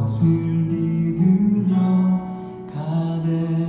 것을 믿으며 가네.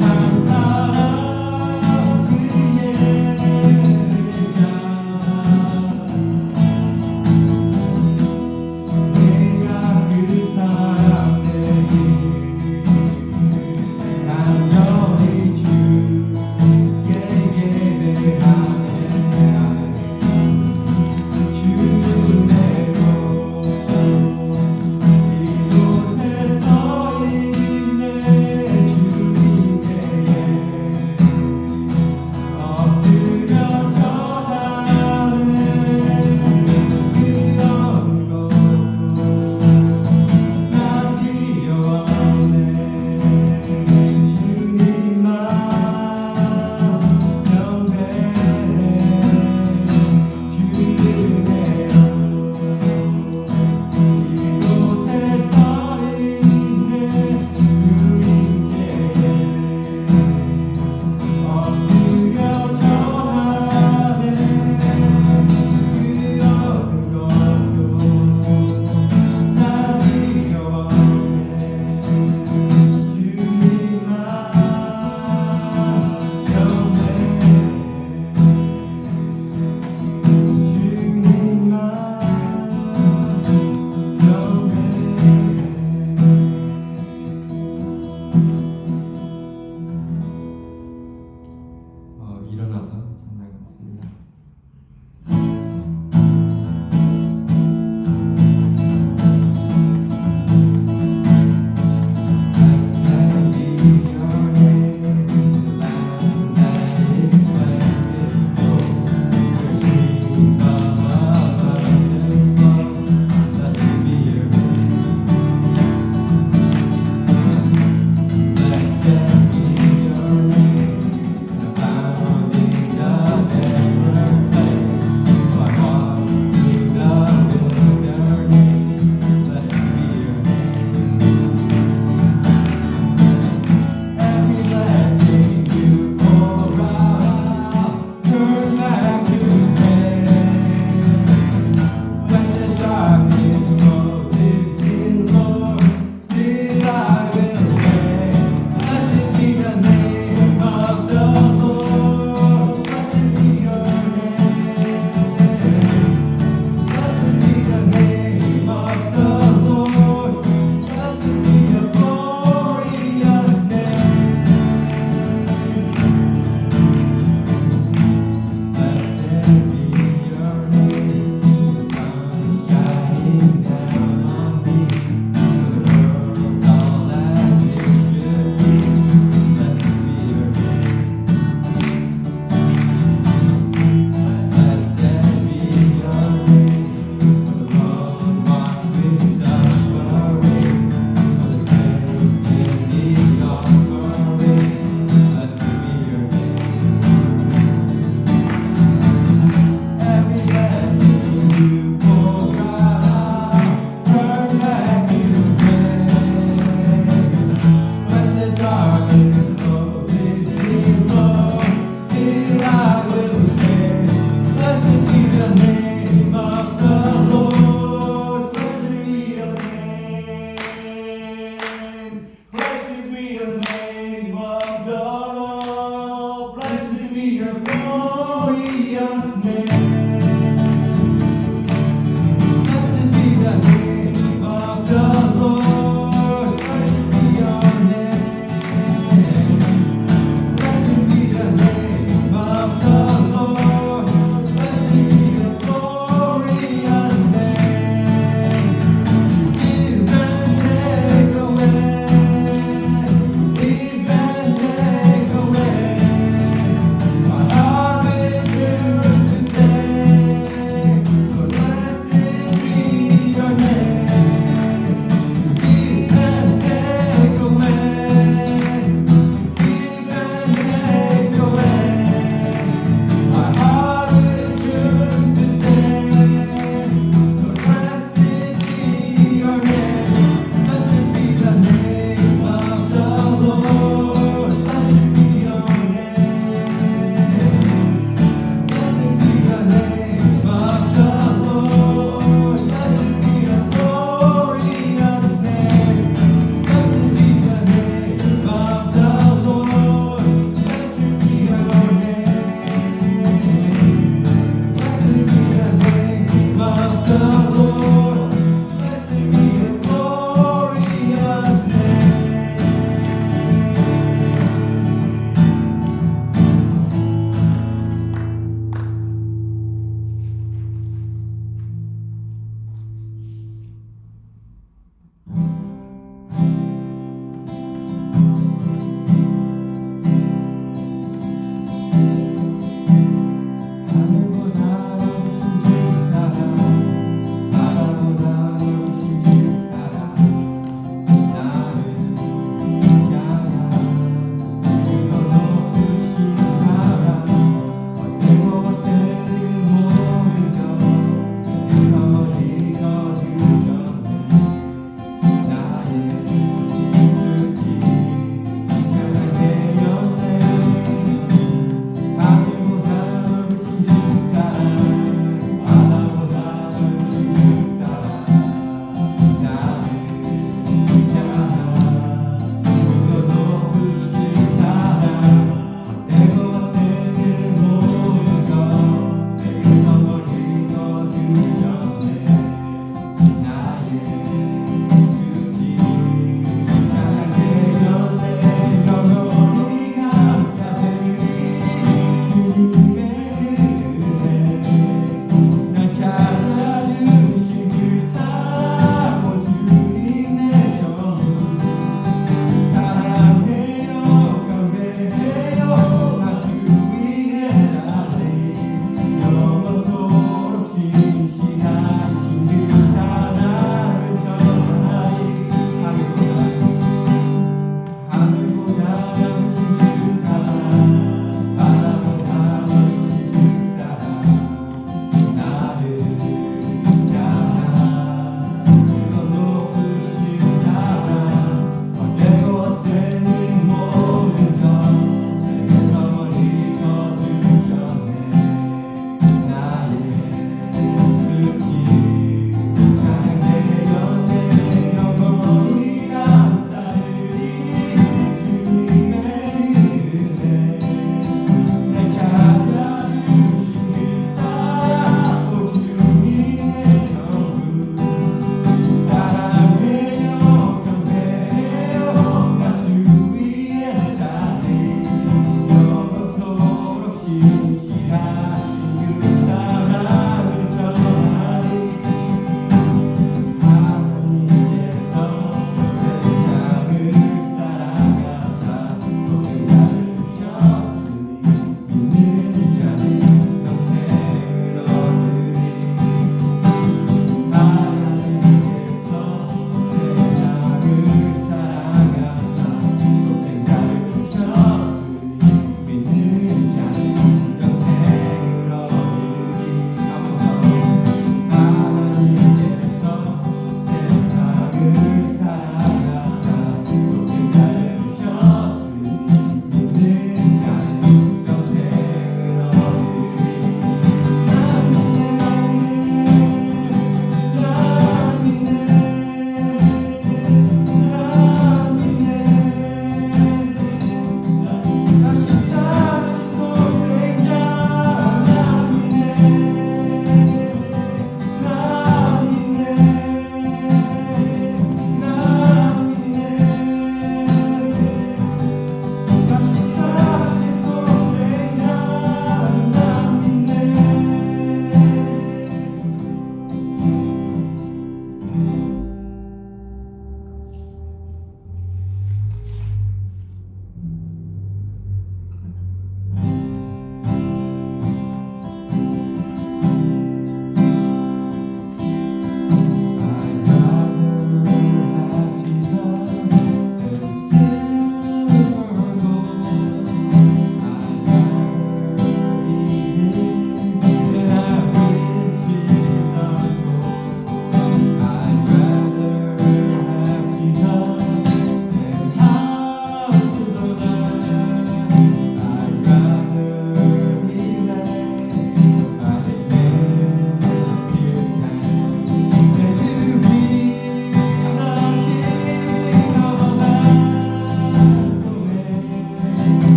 한 사람 그의 자 내가 그 사람에게 간절히 주께 예배하네 주님의로 이곳에 서 있네 주님께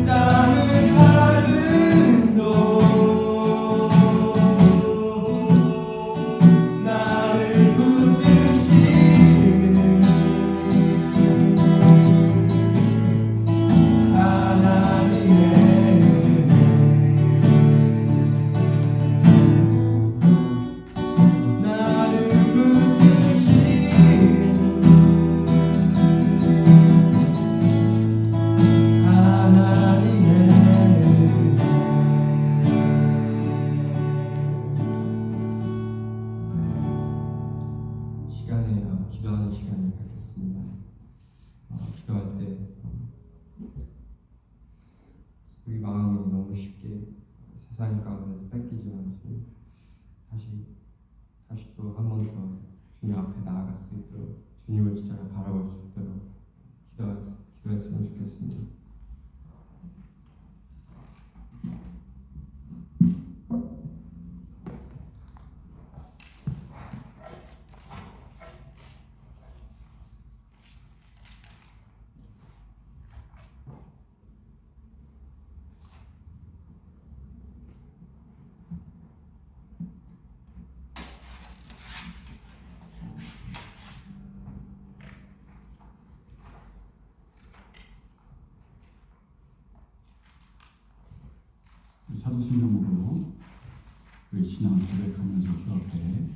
나는 아름도 나를 붙드시는 하나님의 나를 붙드시는 시간에 기도하는 시간을 갖겠습니다. 기도할 때 우리 마음이 너무 쉽게 세상 가운데 뺏기지 않고 다시 또 한 번 더 주님 앞에 나아갈 수 있도록 주님을 진짜 바라볼 수 있도록 기도했으면 좋겠습니다. 사도신경으로 그 신앙을 고백하면서 주 앞에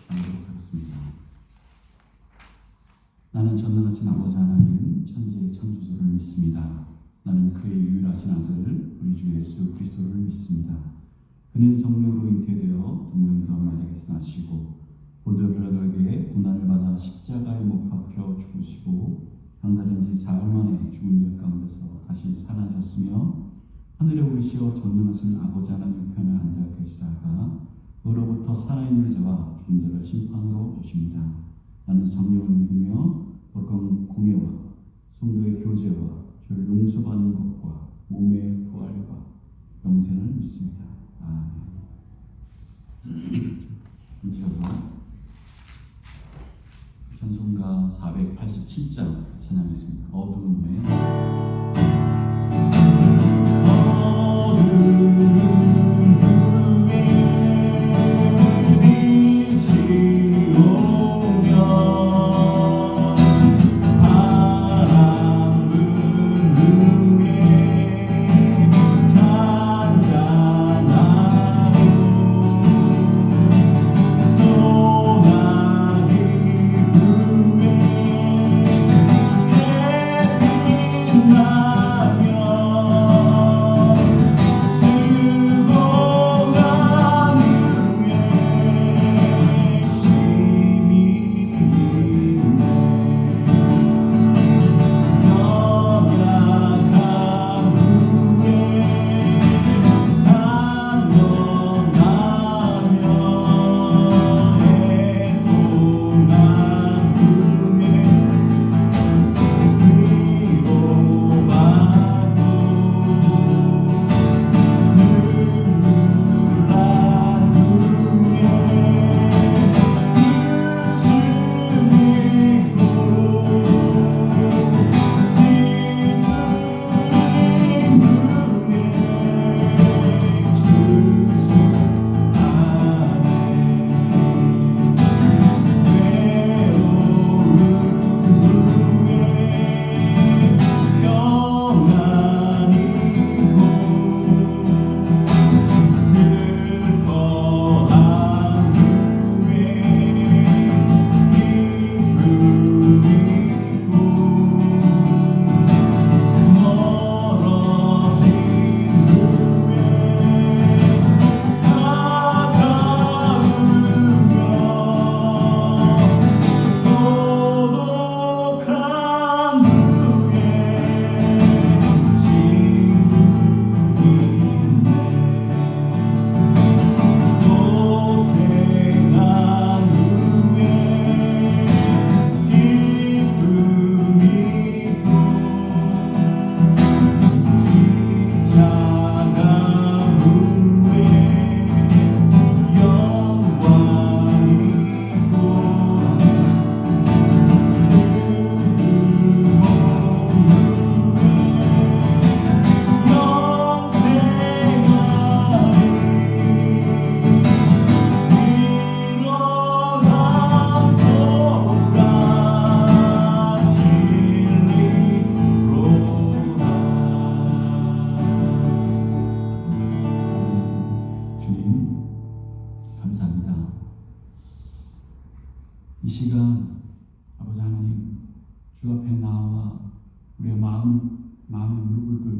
나오도록 하겠습니다. 나는 전능하신 아버지 하나님 천지의 창조주를 믿습니다. 나는 그의 유일하신 아들 우리 주 예수 그리스도를 믿습니다. 그는 성령으로 잉태되어 동명이와 마리아에게서 나시고 본디오 빌라도에게 고난을 받아 십자가에 못 박혀 죽으시고 장사된 지 사흘 만에 죽은 역 가운데서 다시 살아나셨으며 하늘에 오르시어 전능하신 아버지 하나님 편에 앉아 계시다가 그로부터 살아있는 자와 죽은 자를 심판으로 오십니다. 나는 성령을 믿으며 거룩한 공예와 성도의 교제와 죄를 용서받는 것과 몸의 부활과 영생을 믿습니다. 아멘. 앉으셔서 찬송가 487장 찬양했습니다. 어두운 후에 잔잔하고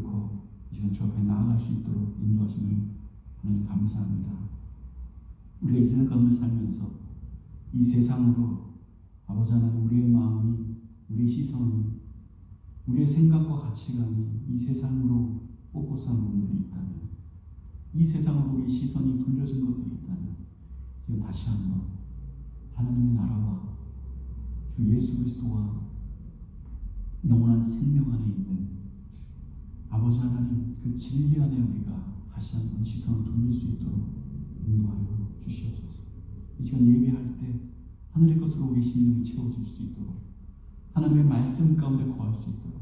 내려놓고 이 시간 주 앞에 나아갈 수 있도록 인도하심을 하나님 감사합니다. 우리가 이 세상 가운데 살면서 이 세상으로 아버지 하나님 우리의 마음이, 우리의 시선이, 우리의 생각과 가치관이 이 세상으로 뽀뽀한 부분들이 있다면, 이 세상으로 우리 시선이 돌려진 것들이 있다면, 지금 다시 한번 하나님의 나라와 주 예수 그리스도와 영원한 생명 안에 있는 아버지 하나님 그 진리 안에 우리가 다시 한번 시선을 돌릴 수 있도록 인도하여 주시옵소서. 이 시간 예배할 때 하늘의 것으로 우리 심령이 채워질 수 있도록, 하나님의 말씀 가운데 거할 수 있도록,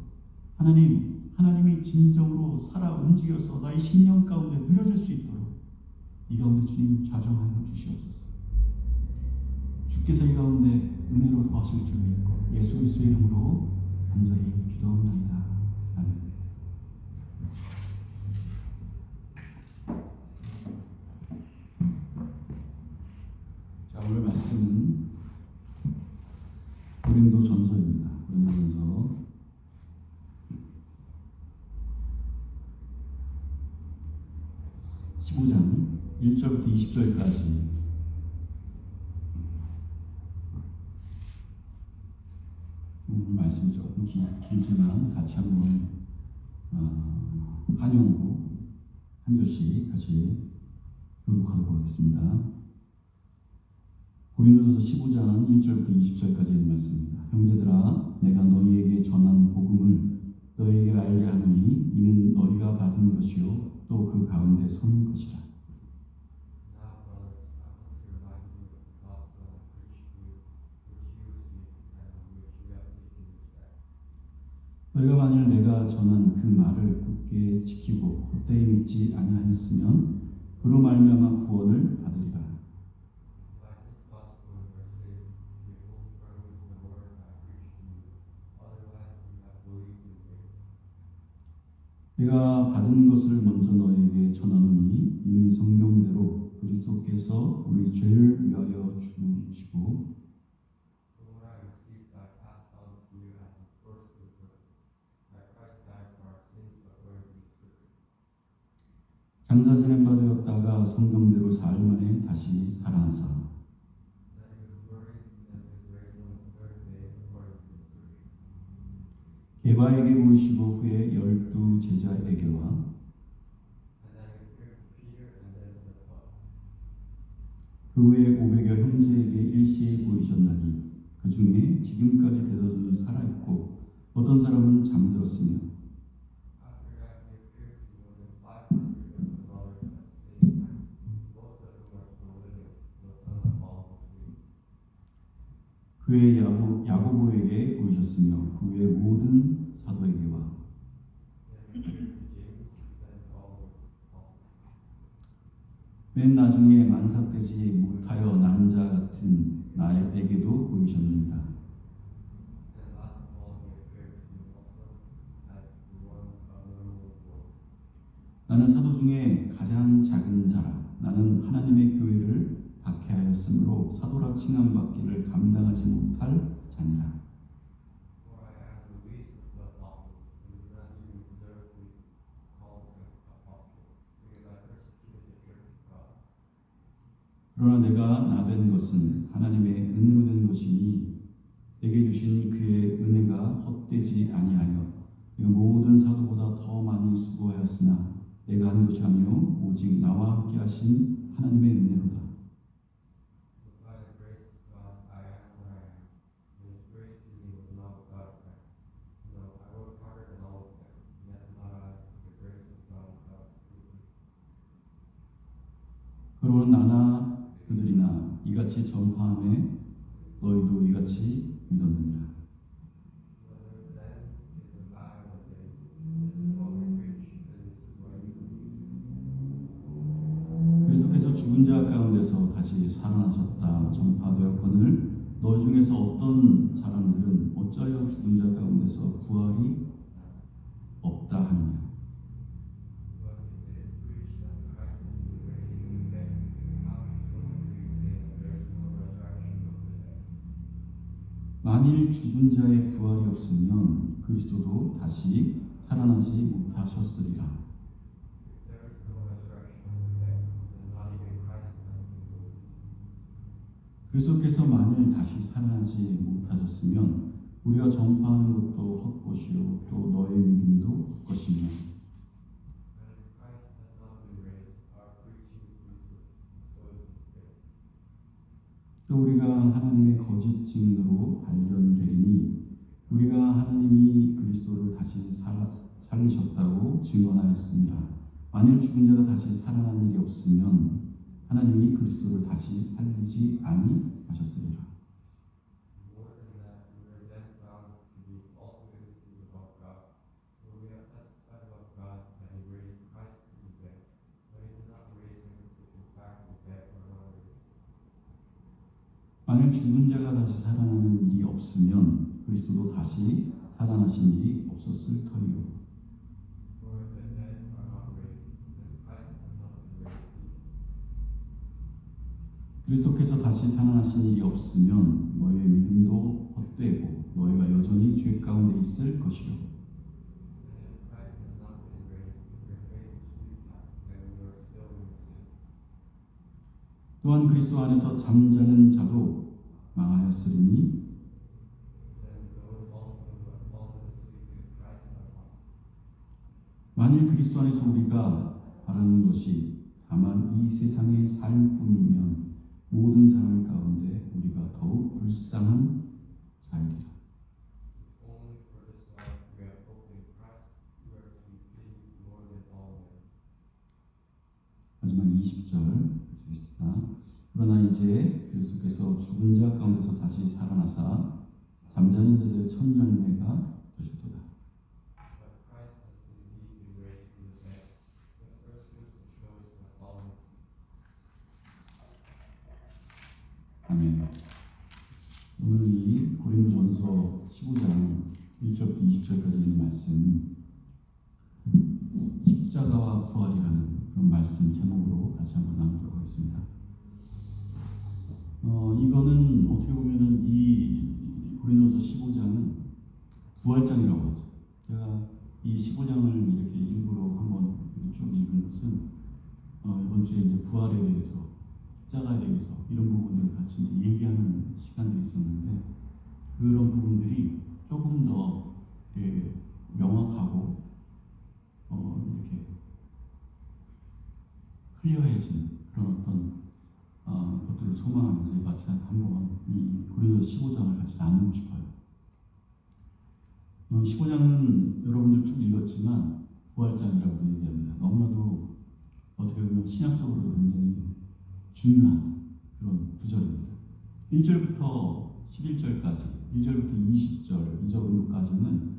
하나님이 진정으로 살아 움직여서 나의 심령 가운데 누려질 수 있도록 이 가운데 주님 좌정하여 주시옵소서. 주께서 이 가운데 은혜로 도와주실 줄 믿고 예수 그리스도의 이름으로 간절히 기도합니다. 아멘. 자, 오늘 말씀은 고린도전서입니다. 고린도전서 15장 1절부터 20절까지 오늘 말씀이 조금 길지만 같이 한번 한영으로 한 절씩 같이 교독하도록 하겠습니다. 고린도전서 15장 1절부터 20절까지 있는 말씀입니다. 형제들아, 내가 너희에게 전한 복음을 너희에게 알게 하노니 이는 너희가 받은 것이요 또 그 가운데 서는 것이라. 너희가 만일 내가 전한 그 말을 굳게 지키고 헛되이 믿지 아니하였으면 그로 말미암아 구원을 받으리라. 내가 받은 것을 먼저 너에게 전하노니 이는 성경대로 그리스도께서 우리 죄를 위하여 죽으시고 장사 지낸 바 되었다가 성경대로 사흘 만에 다시 살아나사 게바에게 보이시고 후에 12 제자에게와 그 후에 500여 형제에게 일시에 보이셨나니 그 중에 지금까지 대다수는 살아있고 어떤 사람은 잠들었으며 그의 야고보에게 보이셨으며 그 외 모든 사도에게와 맨 나중에 만삭되지 못하여 난 자 같은 나에게도 보이셨느니라. 나는 사도 중에 가장 작은 자라. 나는 하나님의 교회를 박해하였으므로 사도라 칭함받기를 감당하지 못할 자니라. 그러나 내가 나된 것은 하나님의 은혜로 된 것이니 내게 주신 그의 은혜가 헛되지 아니하여 내가 모든 사도보다 더 많이 수고하였으나 내가 하는 것이 아니요 오직 나와 함께 하신 하나님의 은혜로다. 그러나 나나 그들이나 이같이 전파함에 너희도 이같이 믿었느니라. 그리스도께서 죽은 자 가운데서 다시 살아나셨다 전파되었거늘 너희 중에서 어떤 사람들은 어찌하여 죽은 자 가운데서 부활이 없다 하느냐. 만일 죽은 자의 부활이 없으면 그리스도도 다시 살아나지 못하셨으리라. There is no resurrection of the dead, then not even Christ has been raised. 그리스도께서 만일 다시 살아나지 못하셨으면 우리가 전파하는 것도 헛것이요 또 너의 믿음도 헛것이며 And if Christ has not been raised, our preaching is useless, so is the faith. 또 우리가 하나님의 거짓 증인으로 발견되리니 우리가 하나님이 그리스도를 다시 살리셨다고 증언하였습니다. 만일 죽은 자가 다시 살아난 일이 없으면 하나님이 그리스도를 다시 살리지 아니하셨으리라. More than that, we are then found to be false witnesses about God. For we have testified about God that He raised Christ from the dead, but He did not raise Him if in fact the dead were not raised. 만일 죽은 자가 다시 살아나는 일이 없으면 그리스도도 다시 살아나신 일이 없었을 터이요. For if the dead are not raised, then Christ has not been raised either. 그리스도께서 다시 살아나신 일이 없으면 너희의 믿음도 헛되고 너희가 여전히 죄 가운데 있을 것이요. And if Christ has not been raised, your faith is futile, and you are still in your sins. 또한 그리스도 안에서 잠자는 자도 망하였으리니 Then those also who have fallen asleep in Christ are lost. 만일 그리스도 안에서 우리가 바라는 것이 다만 이 세상의 삶뿐이면 모든 사람 가운데 우리가 더욱 불쌍한 자이리라. Only for this life we have hope in Christ, we are to be pitied more than all men. 마지막 20절 보시겠습니다. 그러나 이제 그리스도께서 죽은 자 가운데서 다시 살아나사 잠자는 자들의 첫 열매가 되셨도다. But Christ has indeed been raised from the dead, the first fruits of those who have fallen asleep. 아멘. 오늘 이 고린도전서 15장 1절부터 20절까지 있는 말씀, 십자가와 부활이라는 그런 말씀 제목으로 같이 한번 나누도록 하겠습니다. 이거는 어떻게 보면은 이 고린도전서 15장은 부활장이라고 하죠. 제가 이 15장을 이렇게 일부러 한번 쭉 읽은 것은 이번 주에 이제 부활에 대해서, 십자가에 대해서 이런 부분들을 같이 이제 얘기하는 시간들이 있었는데 그런 부분들이 조금 더 명확하고 이렇게 클리어해지는 그런 어떤 것들을 소망하면서 같이 한번 이 고린도서 15장을 같이 나누고 싶어요. 15장은 여러분들 쭉 읽었지만 부활장이라고 얘기합니다. 너무나도 어떻게 보면 신학적으로 굉장히 중요한 그런 구절입니다. 1절부터 11절까지, 1절부터 20절 이 정도까지는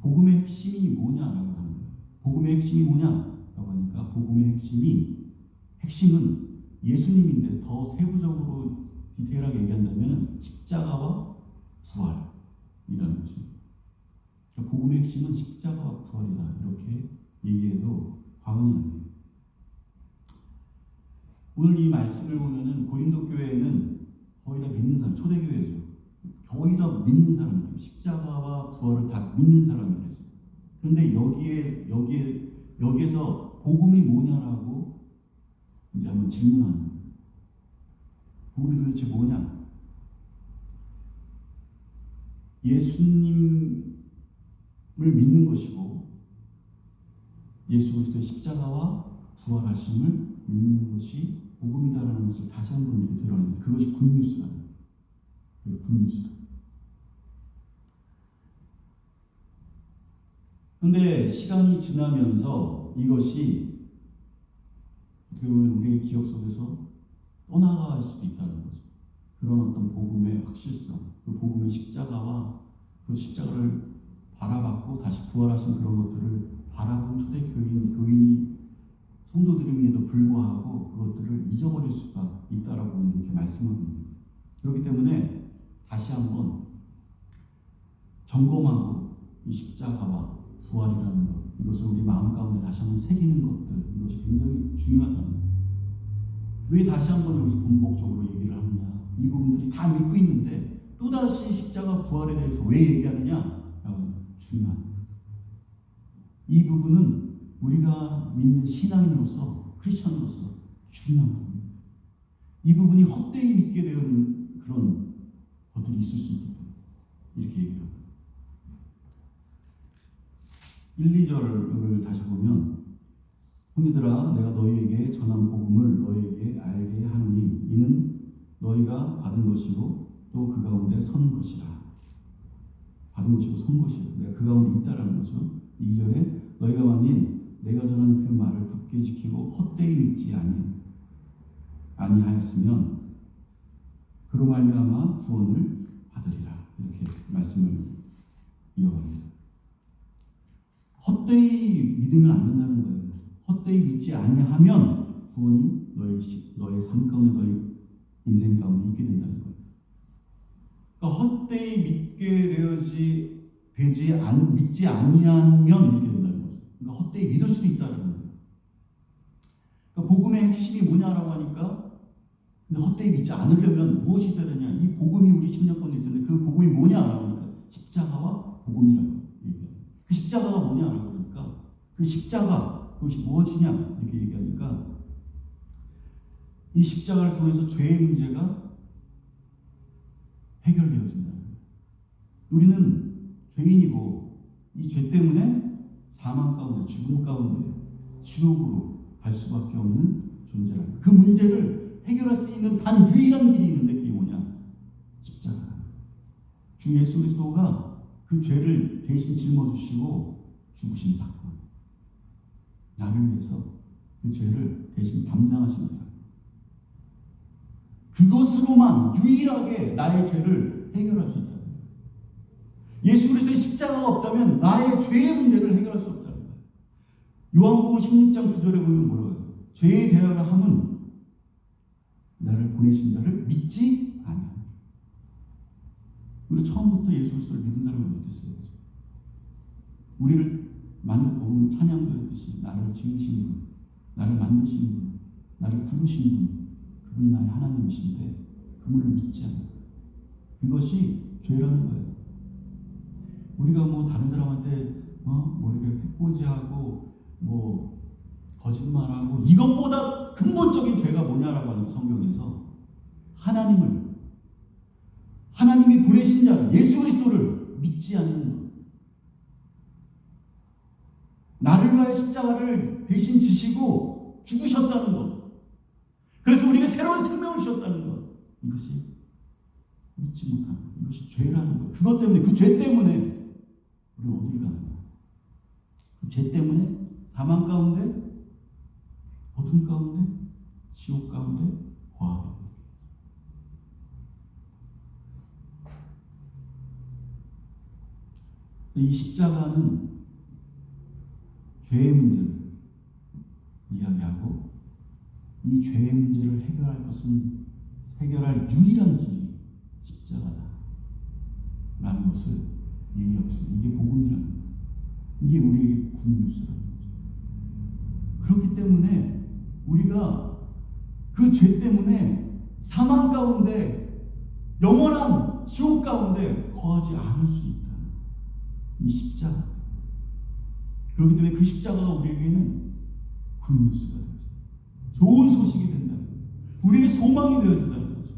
복음의 핵심이 뭐냐라고 하는 거예요. 복음의 핵심이 뭐냐라고 하니까 복음의 핵심은 예수님인데 더 세부적으로 디테일하게 얘기한다면 십자가와 부활이라는 것입니다. 그러니까 복음의 핵심은 십자가와 부활이다 이렇게 얘기해도 과언이 아니에요. 오늘 이 말씀을 보면은 고린도 교회에는 거의 다 믿는 사람, 초대교회죠. 거의 다 믿는 사람들, 십자가와 부활을 다 믿는 사람들이 있어요. 그런데 여기에서 복음이 뭐냐라고 이제 한번 질문하는 거예요. 복음이 도대체 뭐냐? 예수님을 믿는 것이고 예수 그리스도의 십자가와 부활하심을 믿는 것이 복음이다라는 것을 다시 한번 이렇게 드러냅니다. 그것이 굿뉴스다. 그게 굿뉴스다. 그런데 시간이 지나면서 이것이 어떻게 보면 우리의 기억 속에서 떠나갈 수도 있다는 거죠. 그런 어떤 복음의 확실성, 그 복음의 십자가와 그 십자가를 바라봤고 다시 부활하신 그런 것들을 바라본 교인이 성도들임에도 불구하고 그것들을 잊어버릴 수가 있다라고 이렇게 말씀합니다. 그렇기 때문에 다시 한번 점검하고 이 십자가와 부활이라는 것, 이것을 우리 마음 가운데 다시 한번 새기는 것들, 이것이 굉장히 중요하다는 거예요. 왜 다시 한번 여기서 반복적으로 얘기를 하느냐? 이 부분들이 다 믿고 있는데 또다시 십자가 부활에 대해서 왜 얘기하느냐? 라고 중요합니다. 이 부분은 우리가 믿는 신앙인으로서, 크리스천으로서 중요한 부분입니다. 이 부분이 헛되이 믿게 되는 그런 것들이 있을 수 있기 때문에 이렇게 얘기합니다. 1, 2절을 다시 보면 형제들아 내가 너희에게 전한 복음을 너희에게 알게 하노니 이는 너희가 받은 것이요 또 그 가운데 선 것이라. 받은 것이고 선 것이요. 내가 그 가운데 있다라는 거죠. 2절에 너희가 만일 내가 전한 그 말을 굳게 지키고 헛되이 믿지 아니하였으면 그로 말미암아 구원을 받으리라. 이렇게 말씀을 이어갑니다. 헛되이 믿으면 안 된다는 거예요. 헛되이 믿지 아니하면 구원이 너의 삶 가운데, 너의 인생 가운데 있게 된다는 거예요. 그러니까 헛되이 믿지 아니하면 이렇게 된다는 거죠. 그러니까 헛되이 믿을 수도 있다는 거예요. 그러니까 복음의 핵심이 뭐냐라고 하니까, 근데 헛되이 믿지 않으려면 무엇이 있어야 되냐? 이 복음이 우리 심령 가운데 있었는데 그 복음이 뭐냐라고 하니까 십자가와 복음이라고 얘기해요. 그 십자가가 뭐냐라고 하니까 그 십자가 그것이 무엇이냐 이렇게 얘기하니까 이 십자가를 통해서 죄의 문제가 해결되어진다. 우리는 죄인이고 이 죄 때문에 사망 가운데, 죽음 가운데, 지옥으로 갈 수밖에 없는 존재라는 그 문제를 해결할 수 있는 단 유일한 길이 있는데 그게 뭐냐? 십자가. 주 예수 그리스도가 그 죄를 대신 짊어주시고 죽으신 사건. 나를 위해서 그 죄를 대신 담당하시는 사건. 그것으로만 유일하게 나의 죄를 해결할 수 있다. 예수 그리스도의 십자가가 없다면 나의 죄의 문제를 해결할 수 없다는 거예요. 요한복음 16장 9절에 보면 뭐라고 해요? 죄에 대하여 함은 나를 보내신 자를 믿지 않아. 우리 처음부터 예수 그리스도를 믿은 사람은 어땠어요? 우리를 오늘 찬양도 했듯이 나를 지으신 분, 나를 만드신 분, 나를 부르신 분, 그분이 나의 하나님이신데 그분을 믿지 않아. 그것이 죄라는 거예요. 우리가 뭐 다른 사람한테 뭐 이렇게 해코지하고 뭐 거짓말하고 이것보다 근본적인 죄가 뭐냐라고 하는 성경에서 하나님이 보내신 자를 예수 그리스도를 믿지 않는 것. 나를 위하여 십자가를 대신 지시고 죽으셨다는 것. 그래서 우리가 새로운 생명을 주셨다는 것. 이것이 믿지 못하는 것. 이것이 죄라는 것. 그것 때문에, 그 죄 때문에 우리는 어딜 가는 거야? 그 죄 때문에 사망 가운데, 어둠 가운데, 지옥 가운데 거하게 됩니다. 이 십자가는 죄의 문제를 이야기하고 이 죄의 문제를 해결할 유일한 길이 십자가다 라는 것을 얘기하고 있습니다. 이게 복음이라는 거예요. 이게 우리에게 굿뉴스라는 거죠. 그렇기 때문에 우리가 그 죄 때문에 사망 가운데 영원한 지옥 가운데 거하지 않을 수 있다. 이 십자가. 그렇기 때문에 그 십자가가 우리에게는 굿뉴스가 되어요. 좋은 소식이 된다는 거예요. 우리에게 소망이 되어진다는 거죠.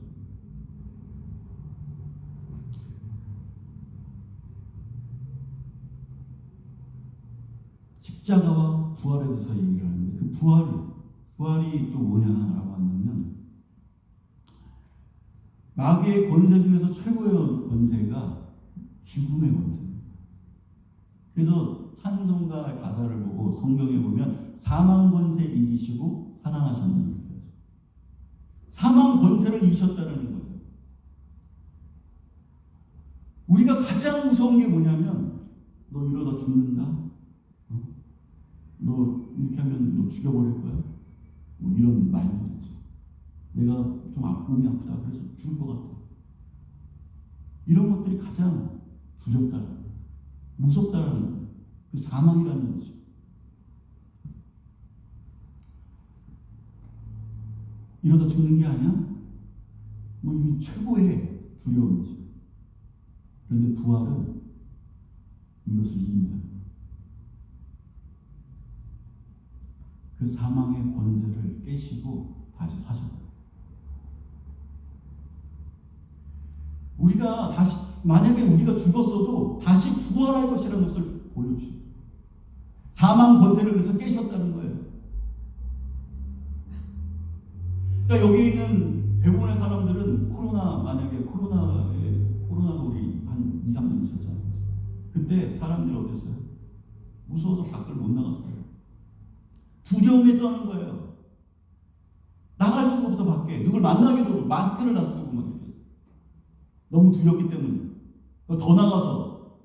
십자가와 부활에 대해서 얘기를 하는데 그 부활이 또 뭐냐라고 한다면 마귀의 권세 중에서 최고의 권세가 죽음의 권세입니다. 그래서 찬송가 가사를 보고 성경에 보면 사망 권세 이기시고 살아나셨다는 거죠. 사망 권세를 이기셨다는 거예요. 우리가 가장 무서운 게 뭐냐면 너 이러다 죽는다. 너 이렇게 하면 너 죽여버릴 거야. 뭐 이런 말들 있죠. 내가 좀 몸이 아프다 그래서 죽을 것 같아. 이런 것들이 가장 두렵다는 거예요. 무섭다는 거예요. 그 사망이라는 거죠. 이러다 죽는 게 아니야? 뭐 이게 최고의 두려움이죠. 그런데 부활은 이것을 이깁니다. 그 사망의 권세를 깨시고 다시 사셨다. 우리가 다시, 만약에 우리가 죽었어도 다시 부활할 것이라는 것을 보여주셔요. 사망 권세를 그래서 깨셨다는 거예요. 그러니까 여기 있는 대부분의 사람들은 만약에 코로나가 우리 한 2, 3년 있었잖아요. 그때 사람들이 어땠어요? 무서워서 밖을 못 나갔어요. 두려움에 떠는 거예요. 나갈 수가 없어 밖에. 누굴 만나기도 마스크를 다 쓰고 막 이렇게. 너무 두렵기 때문에. 더 나가서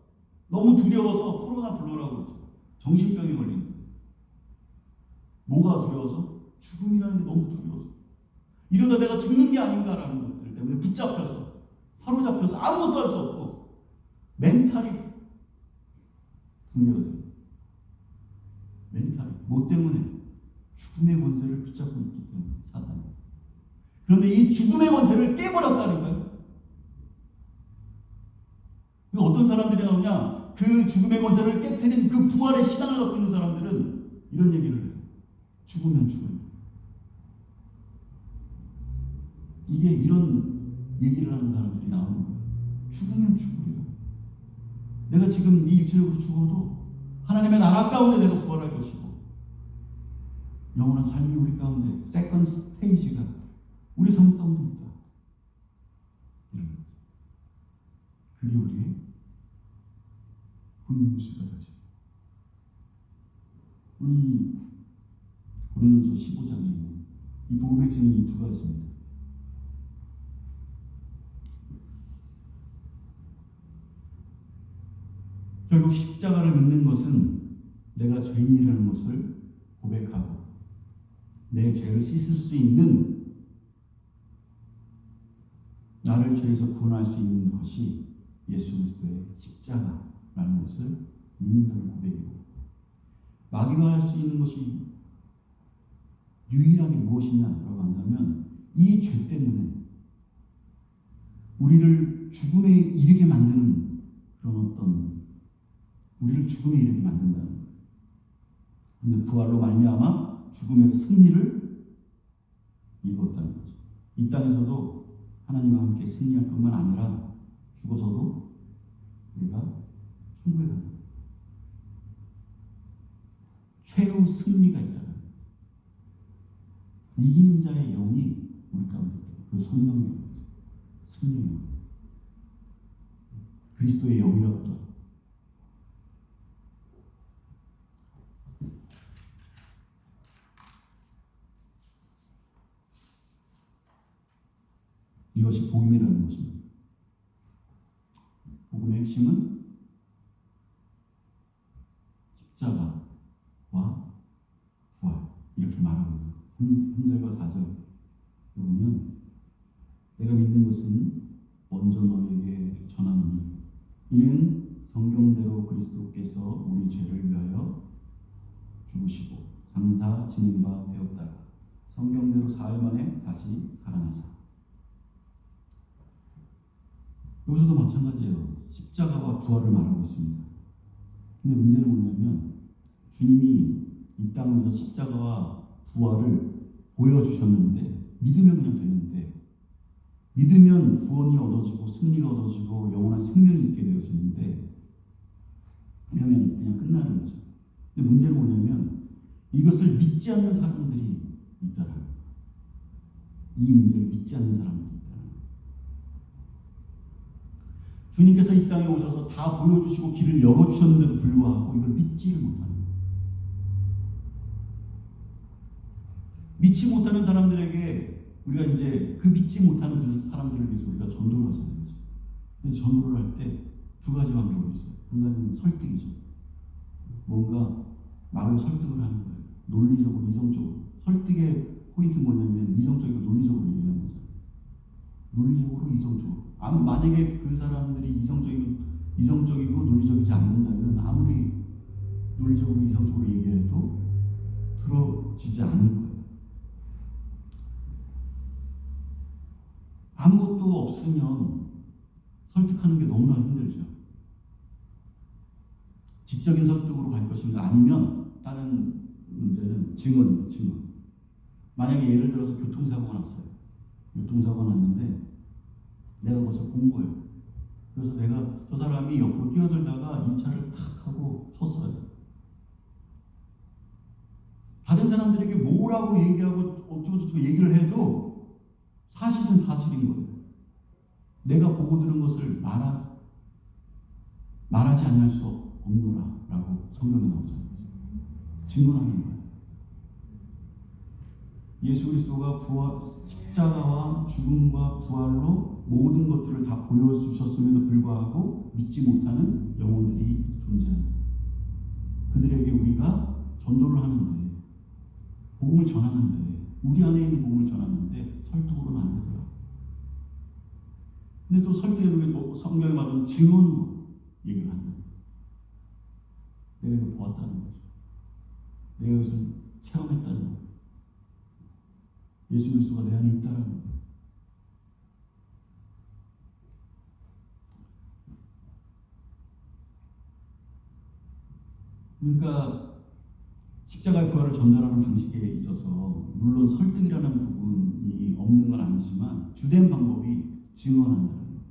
너무 두려워서 코로나 불러라고 그러죠. 정신병이 걸린 거예요. 뭐가 두려워서? 죽음이라는 게 너무 두려워서. 이러다 내가 죽는 게 아닌가라는 것들 때문에 붙잡혀서, 사로잡혀서 아무것도 할 수 없고 멘탈이 붕괴가 돼요. 멘탈이. 뭐 때문에? 죽음의 권세를 붙잡고 있기 때문에, 사단이. 그런데 이 죽음의 권세를 깨버렸다니까요. 어떤 사람들이 나오냐? 그 죽음의 권세를 깨트린 그 부활의 신앙을 갖고 있는 사람들은 이런 얘기를 해요. 죽으면 죽어요. 이게 이런 얘기를 하는 사람들이 나오는 거예요. 죽으면 죽으리라. 내가 지금 이 육체적으로 죽어도 하나님의 나라 가운데 내가 부활할 것이고, 영원한 삶이 우리 가운데, 세컨드 스테이지가 우리 삶 가운데 있다. 이런 거죠. 그게 우리의 굿뉴스가 되죠. 우리 고린도서 15장에 있는 이 복음의 핵심이 이 두 가지입니다. 결국 십자가를 믿는 것은 내가 죄인이라는 것을 고백하고 내 죄를 씻을 수 있는, 나를 죄에서 구원할 수 있는 것이 예수 그리스도의 십자가라는 것을 믿는다는 고백이고, 마귀가 할 수 있는 것이 유일하게 무엇이냐라고 한다면 이 죄 때문에 우리를 죽음에 이르게 만드는 그런 우리를 죽음에 이르게 만든다는 거예요. 그런데 부활로 말미암아 죽음에서 승리를 이루었다는 거죠. 이 땅에서도 하나님과 함께 승리할 뿐만 아니라 죽어서도 우리가 천국에 간다. 최후 승리가 있다는 거예요. 이기는 자의 영이 우리 가운데 있다. 그 성령의 영이죠. 승리의 영. 그리스도의 영이라고도 하고. 이것이 복음이라는 것입니다. 복음의 핵심은 십자가와 부활, 이렇게 말하고 있는 거예요. 3절과 4절 보면, 내가 믿는 것은 먼저 너에게 전하노니 이는 성경대로 그리스도께서 우리 죄를 위하여 죽으시고 장사 지는 바 되었다가 성경대로 사흘 만에 다시 살아나사. 여기서도 마찬가지예요. 십자가와 부활을 말하고 있습니다. 근데 문제는 뭐냐면, 주님이 이 땅에서 십자가와 부활을 보여주셨는데, 믿으면 그냥 되는데, 믿으면 구원이 얻어지고 승리가 얻어지고 영원한 생명이 있게 되어지는데, 그러면 그냥 끝나는 거죠. 근데 문제는 뭐냐면, 이것을 믿지 않는 사람들이 있다는 거예요. 이 문제를 믿지 않는 사람들이 있다는 거예요. 주님께서 이 땅에 오셔서 다 보여주시고 길을 열어주셨는데도 불구하고 이걸 믿지를 못하는 거예요. 믿지 못하는 사람들에게 우리가 이제 그 믿지 못하는 그 사람들을 위해서 우리가 전도를 하셔야 되죠. 그래서 전도를 할 때 두 가지 방법이 있어요. 한 가지는 설득이죠. 뭔가 말을 설득을 하는 거예요. 논리적으로, 이성적으로. 설득의 포인트는 뭐냐면 이성적이고 논리적으로 얘기하는 거죠. 논리적으로, 이성적으로. 만약에 그 사람들이 이성적이고 논리적이지 않는다면 아무리 논리적으로, 이성적으로 얘기해도 들어지지 않을 거예요. 아무것도 없으면 설득하는 게 너무나 힘들죠. 지적인 설득으로 갈 것인가, 아니면 다른 문제는 뭐냐면 증언이에요. 증언. 만약에 예를 들어서 교통사고가 났어요. 교통사고가 났는데 내가 거기서 본 거예요. 그래서 내가 저 사람이 옆으로 끼어들다가 이 차를 탁 하고 섰어요. 다른 사람들에게 뭐라고 얘기하고 어쩌고저쩌고 얘기를 해도 사실은 사실인 거예요. 내가 보고 들은 것을 말하지 않을 수 없노라 라고 성경에 나오잖아요. 증언하는 거예요. 예수 그리스도가 십자가와 죽음과 부활로 모든 것들을 다 보여주셨음에도 불구하고 믿지 못하는 영혼들이 존재한다. 그들에게 우리가 전도를 하는데, 복음을 전하는데, 우리 안에 있는 복음을 전하는데 설득으로는 안 되더라. 근데 또 설득으로 성경에 말하는 증언으로 얘기를 한다. 내가 이걸 보았다는 거죠. 내가 이것을 체험했다는 거죠. 예수 그리스도가 내 안에 있다라는 거예요. 그러니까 십자가의 부활을 전달하는 방식에 있어서 물론 설득이라는 부분이 없는 건 아니지만 주된 방법이 증언한다는 거예요.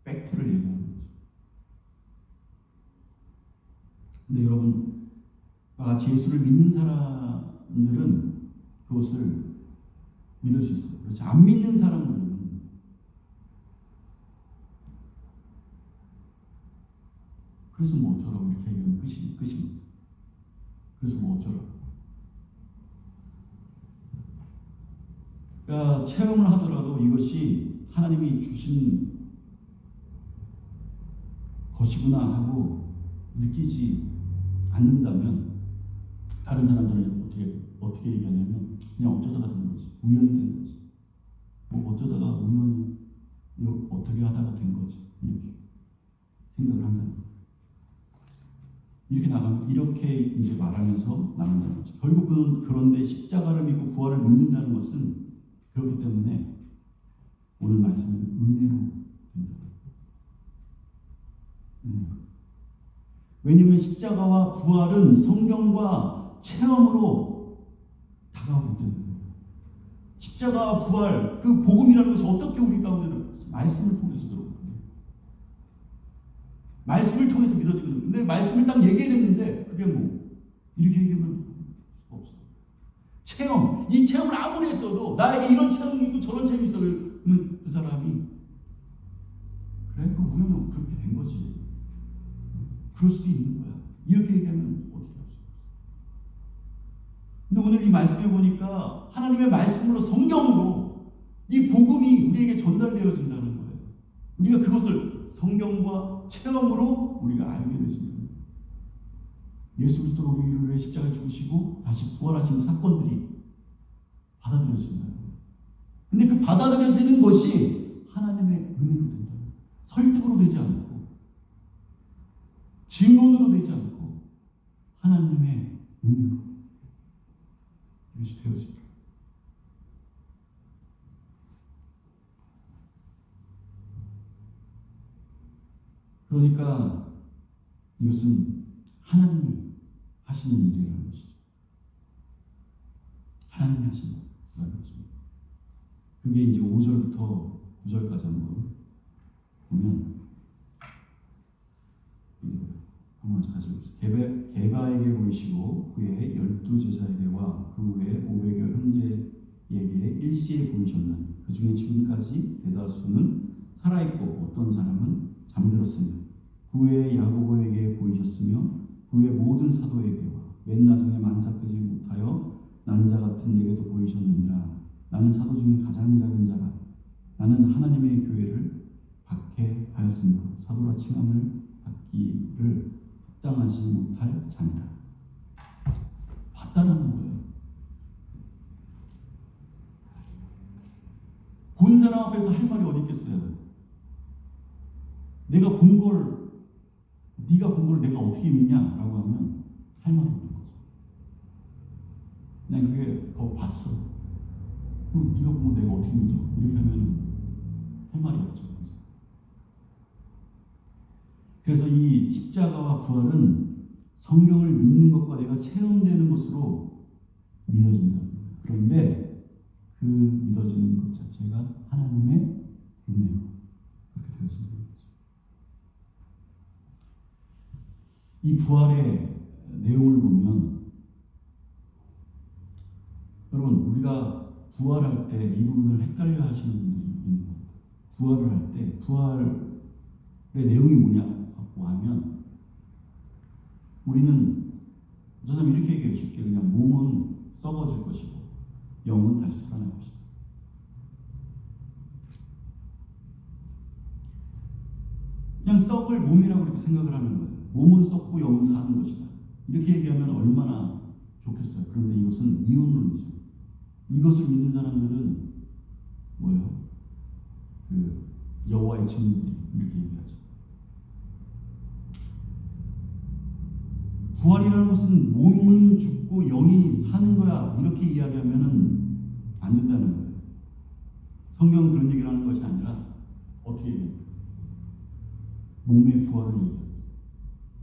팩트를 얘기하는 거죠. 근데 여러분, 같이 예수를 믿는 사람들은 그것을 믿을 수 있어요. 그렇지 안 믿는 사람들은 그래서 뭐 어쩌라고 이렇게 얘기하면 끝입니다. 그래서 뭐 어쩌라고. 그러니까 체험을 하더라도 이것이 하나님이 주신 것이구나 하고 느끼지 않는다면 다른 사람들은 어떻게 얘기하냐면 그냥 어쩌다가 된 거지. 우연히 된 거지. 뭐 어쩌다가 우연히 어떻게 하다가 된 거지. 이렇게 생각을 한다는 거예요. 이렇게 이제 말하면서 나간다는 거죠. 결국 그런데 십자가를 믿고 부활을 믿는다는 것은 그렇기 때문에 오늘 말씀은 은혜로 된다. 은혜로. 왜냐하면 십자가와 부활은 성경과 체험으로 다가오기 때문에 십자가와 부활, 그 복음이라는 것이 어떻게 우리 가운데는 말씀을 통해서 들어오거든요. 말씀을 통해서 믿어지거든요. 근데 말씀을 딱 얘기했는데 그게 뭐 이렇게 얘기하면 수가 없어요. 체험, 이 체험을 아무리 했어도 나에게 이런 체험이 있고 저런 체험이 있어 그러면 그 사람이 그래? 그 우연히 그렇게 된 거지. 그럴 수도 있는 거야. 이렇게 얘기하면 어떻게 할 수 없어. 근데 오늘 이 말씀을 보니까 하나님의 말씀으로 성경으로 이 복음이 우리에게 전달되어진다는 거예요. 우리가 그것을 성경과 체험으로 우리가 알게 되어진다는 거예요. 예수 그리스도가 우리를 위해 십자가에 죽으시고 다시 부활하신 그 사건들이 받아들여진다는 거예요. 근데 그 받아들여지는 것이 하나님의 은혜로 된다. 설득으로 되지 않고 증언으로 되지 않고 하나님의 은혜로 이것이 되어진다. 그러니까 이것은 하나님이 하시는 일이라는 것이죠. 하나님이 하시는 일이라는 것입니다. 그게 이제 5절부터 9절까지 한번 보면 한번 같이 봅시다. 게바에게 보이시고 그의 12제자에게와 그 후에 500여 형제에게 일시에 보이셨나니 그 중에 지금까지 대다수는 살아있고 어떤 사람은 잠들었으며 그 후에 야고보에게 보이셨으며 그 후에 모든 사도에게와 맨 나중에 만삭되지 못하여 난 자 같은 내게도 보이셨느니라. 나는 사도 중에 가장 작은 자라. 나는 하나님의 교회를 박해하였으므로 사도라 칭함을 받기를 합당하지 못할 자니라. 봤다라는 거예요. 본 사람 앞에서 할 말이 어디 있겠어요? 내가 본 걸, 네가 본 걸 내가 어떻게 믿냐라고 하면 할 말이 없는 거죠. 그냥 그게 봤어. 네가 본 걸 내가 어떻게 믿어? 이렇게 하면 할 말이 없죠. 그래서 이 십자가와 부활은 성경을 믿는 것과 내가 체험되는 것으로 믿어진다는 거예요. 그런데 그 믿어지는 것 자체가 하나님의 은혜로 그렇게 되어진다는 거죠. 이 부활의 내용을 보면 여러분 우리가 부활할 때 이 부분을 헷갈려 하시는 분들이 있는 것 같아요. 부활을 할 때 부활의 내용이 뭐냐고 하면 우리는 저 사람 이렇게 얘기해 줄게. 그냥 몸은 썩어질 것이고 영은 다시 살아날 것이다. 그냥 썩을 몸이라고 그렇게 생각을 하는 거예요. 몸은 썩고 영은 사는 것이다. 이렇게 얘기하면 얼마나 좋겠어요. 그런데 이것은 이혼론이죠. 이것을 믿는 사람들은 뭐예요? 그 여호와의 증인들이 이렇게 얘기하죠. 부활이라는 것은 몸은 죽고 영이 사는 거야 이렇게 이야기하면은 안 된다는 거예요. 성경은 그런 얘기를 하는 것이 아니라 어떻게 얘기해요? 몸의 부활을 얘기해요.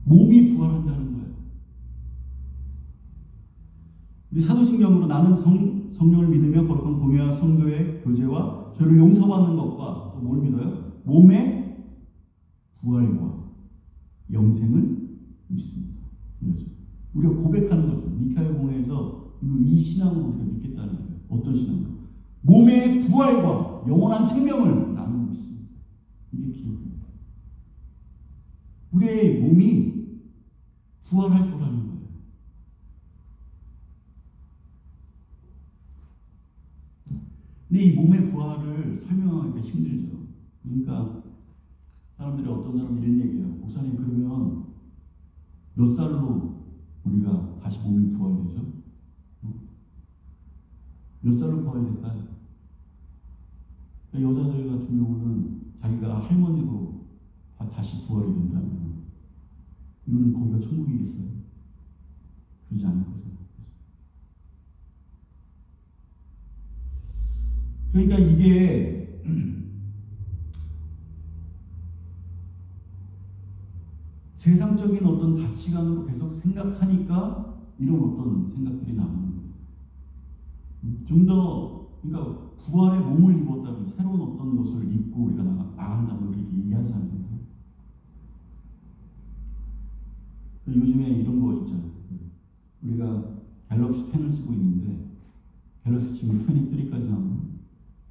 몸이 부활한다는 거예요. 우리 사도신경으로 나는 성령을 믿으며 거룩한 공예와 성도의 교제와 죄를 용서받는 것과 또 뭘 믿어요? 몸의 부활과 영생을 믿습니다. 이러죠. 우리가 고백하는 거죠. 미카엘 공회에서 이 신앙을 우리가 믿겠다는 거예요. 어떤 신앙으로? 몸의 부활과 영원한 생명을 나는 믿습니다. 이게 기독교입니다. 우리의 몸이 부활할 거라는 거예요. 근데 이 몸의 부활을 설명하기가 힘들죠. 그러니까 사람들이 어떤 사람들이 이런 얘기해요. 목사님 그러면 몇 살로 우리가 다시 몸이 부활되죠? 몇 살로 부활될까요? 여자들 같은 경우는 자기가 할머니로 다시 부활이 된다면 이거는 거기가 천국이겠어요? 그러지 않을 거죠. 그러니까 이게 세상적인 어떤 가치관으로 계속 생각하니까 이런 어떤 생각들이 나오는 거예요. 좀 더 그러니까 부활의 몸을 입었다면 새로운 어떤 것을 입고 우리가 나간다면 이렇게 얘기하잖아요. 요즘에 이런 거 있잖아요. 우리가 갤럭시 10을 쓰고 있는데 갤럭시 지금 23까지 나오는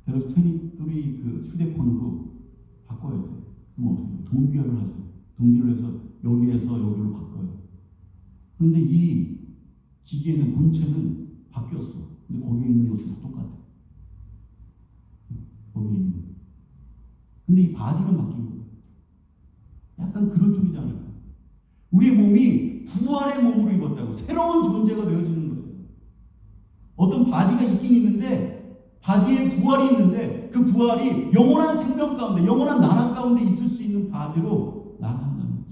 갤럭시 23 그 휴대폰으로 바꿔야 돼요. 그럼 어떻게 해요? 동기화를 하죠. 동기를 해서 여기에서 여기로 바꿔요. 그런데 이 기계는 본체는 바뀌었어. 근데 거기에 있는 것은 다 똑같아. 거기에 있는 거. 근데 이 바디는 바뀐 거예요. 약간 그런 쪽이지 않을까? 우리의 몸이 부활의 몸으로 입었다고 새로운 존재가 되어지는 거예요. 어떤 바디가 있긴 있는데 바디에 부활이 있는데 그 부활이 영원한 생명 가운데 영원한 나라 가운데 있을 수 있는 바디로 나아간다는 거죠.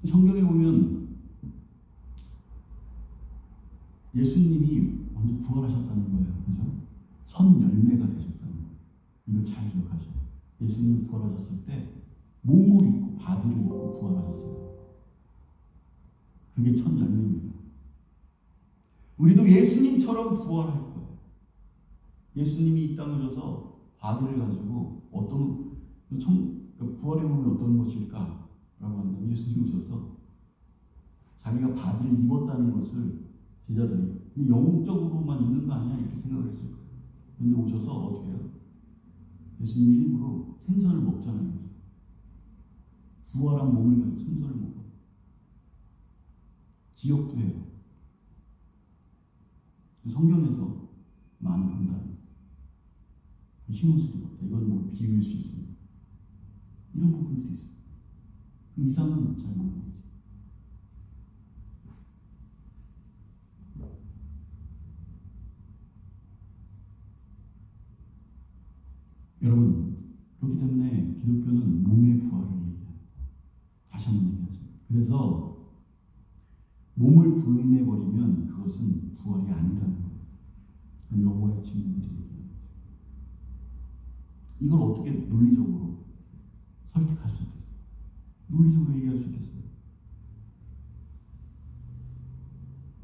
성경에 보면 예수님이 먼저 부활하셨다는 거예요. 그죠? 선 열매가 되셨다는 거예요. 이걸 잘 기억하셔야 돼요. 예수님이 부활하셨을 때 몸을 입고 바디를 입고 부활하셨어요. 그게 첫 열매입니다. 우리도 예수님처럼 부활할 거예요. 예수님이 이 땅을 오셔서 바디를 가지고 어떤 부활의 몸이 어떤 것일까? 라고 한다면 예수님이 오셔서 자기가 바디를 입었다는 것을 제자들이 영적으로만 있는 거 아니야? 이렇게 생각을 했을 거예요. 그런데 오셔서 어떻게 해요? 예수님이 일부러 생선을 먹잖아요. 부활한 몸을 가지고 생선을 먹어요. 기억도 해요. 성경에서 많이 본다는 힘을 쓰리겠다. 이건 뭐 비유일 수 있습니다. 이런 부분들이 있어요. 그 이상은 잘 모르는 거죠. 여러분, 그렇기 때문에 기독교는 몸의 부활을 얘기합니다. 다시 한번 얘기하죠. 그래서 몸을 부인해버리면 그것은 부활이 아니라는 거예요. 가르친 분들이 얘기해요. 이걸 어떻게 논리적으로 설득할 수 있겠어요? 논리적으로 얘기할 수 있겠어요?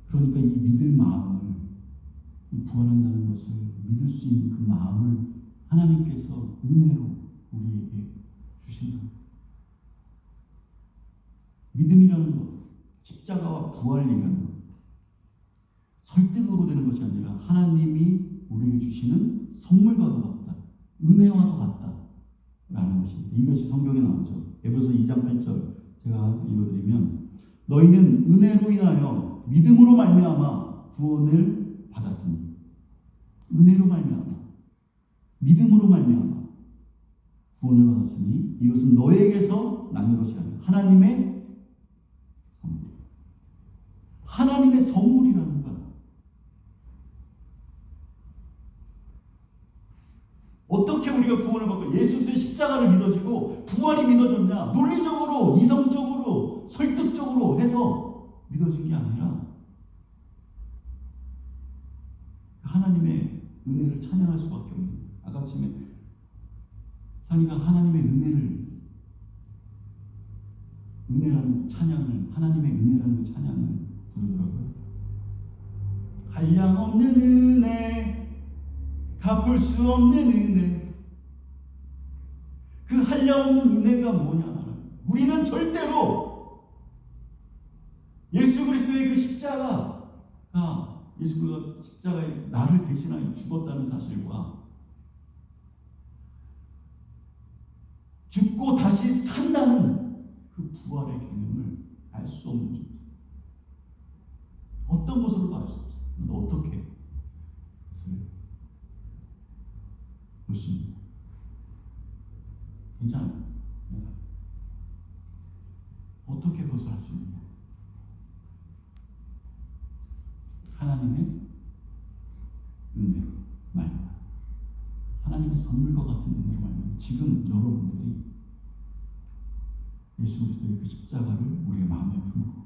그러니까 이 믿을 마음을, 이 부활한다는 것을 믿을 수 있는 그 마음을 하나님께서 은혜로 우리에게 주신다. 믿음이라는 것, 십자가와 부활이라는 것, 설득으로 되는 것이 아니라 하나님이 우리에게 주시는 선물과도 같다. 은혜와도 같다. 라는 것입니다. 이것이 성경에 나오죠. 에베소 2장 8절 제가 읽어드리면 너희는 은혜로 인하여 믿음으로 말미암아 구원을 받았으니 은혜로 말미암아 믿음으로 말미암아 구원을 받았으니 이것은 너에게서 난 것이 아니라 하나님의 선물. 하나님의 선물이라는 거야. 어떻게 우리가 구원을 받고 예수 그리스도의 십자가를 믿어지고 부활이 믿어졌냐? 논리적으로, 이성적으로, 설득적으로 해서 믿어진 게 아니라 하나님의 은혜를 찬양할 수밖에 없는 거예요. 아까 아침에 산이가 하나님의 은혜라는 찬양을, 하나님의 은혜라는 그 찬양을 부르더라고요. 한량없는 은혜, 갚을 수 없는 은혜. 그 한량없는 은혜가 뭐냐? 우리는 절대로 예수 그리스도의 그 십자가가, 예수 그리스도가 십자가에 나를 대신하여 죽었다는 사실과 죽고 다시 산다는 그 부활의 개념을 알 수 없는 존재. 어떤 모습으로도 알 수 없어요. 그런데 어떻게 그것을 볼 수 있냐? 괜찮아요. 어떻게 그것을 할 수 있느냐? 하나님의 은혜로 말미암아, 하나님의 선물과 같은 은혜로 말미암아 지금 여러분들이 예수 그리스도의 그 십자가를 우리의 마음에 품고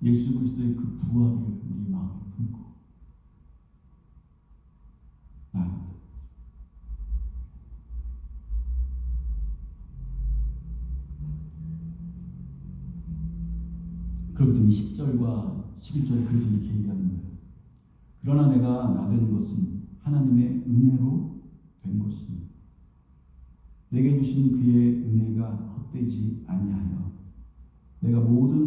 예수 그리스도의 그 부활을 우리의 마음에 품고 나아간다. 그렇기 때문에 10절과 11절에 그래서 이렇게 얘기하는 거예요. 그러나 내가 나된 것은 하나님의 은혜로 된 것이니 내게 주신 그의 은혜가 헛되지 아니하여 내가 모든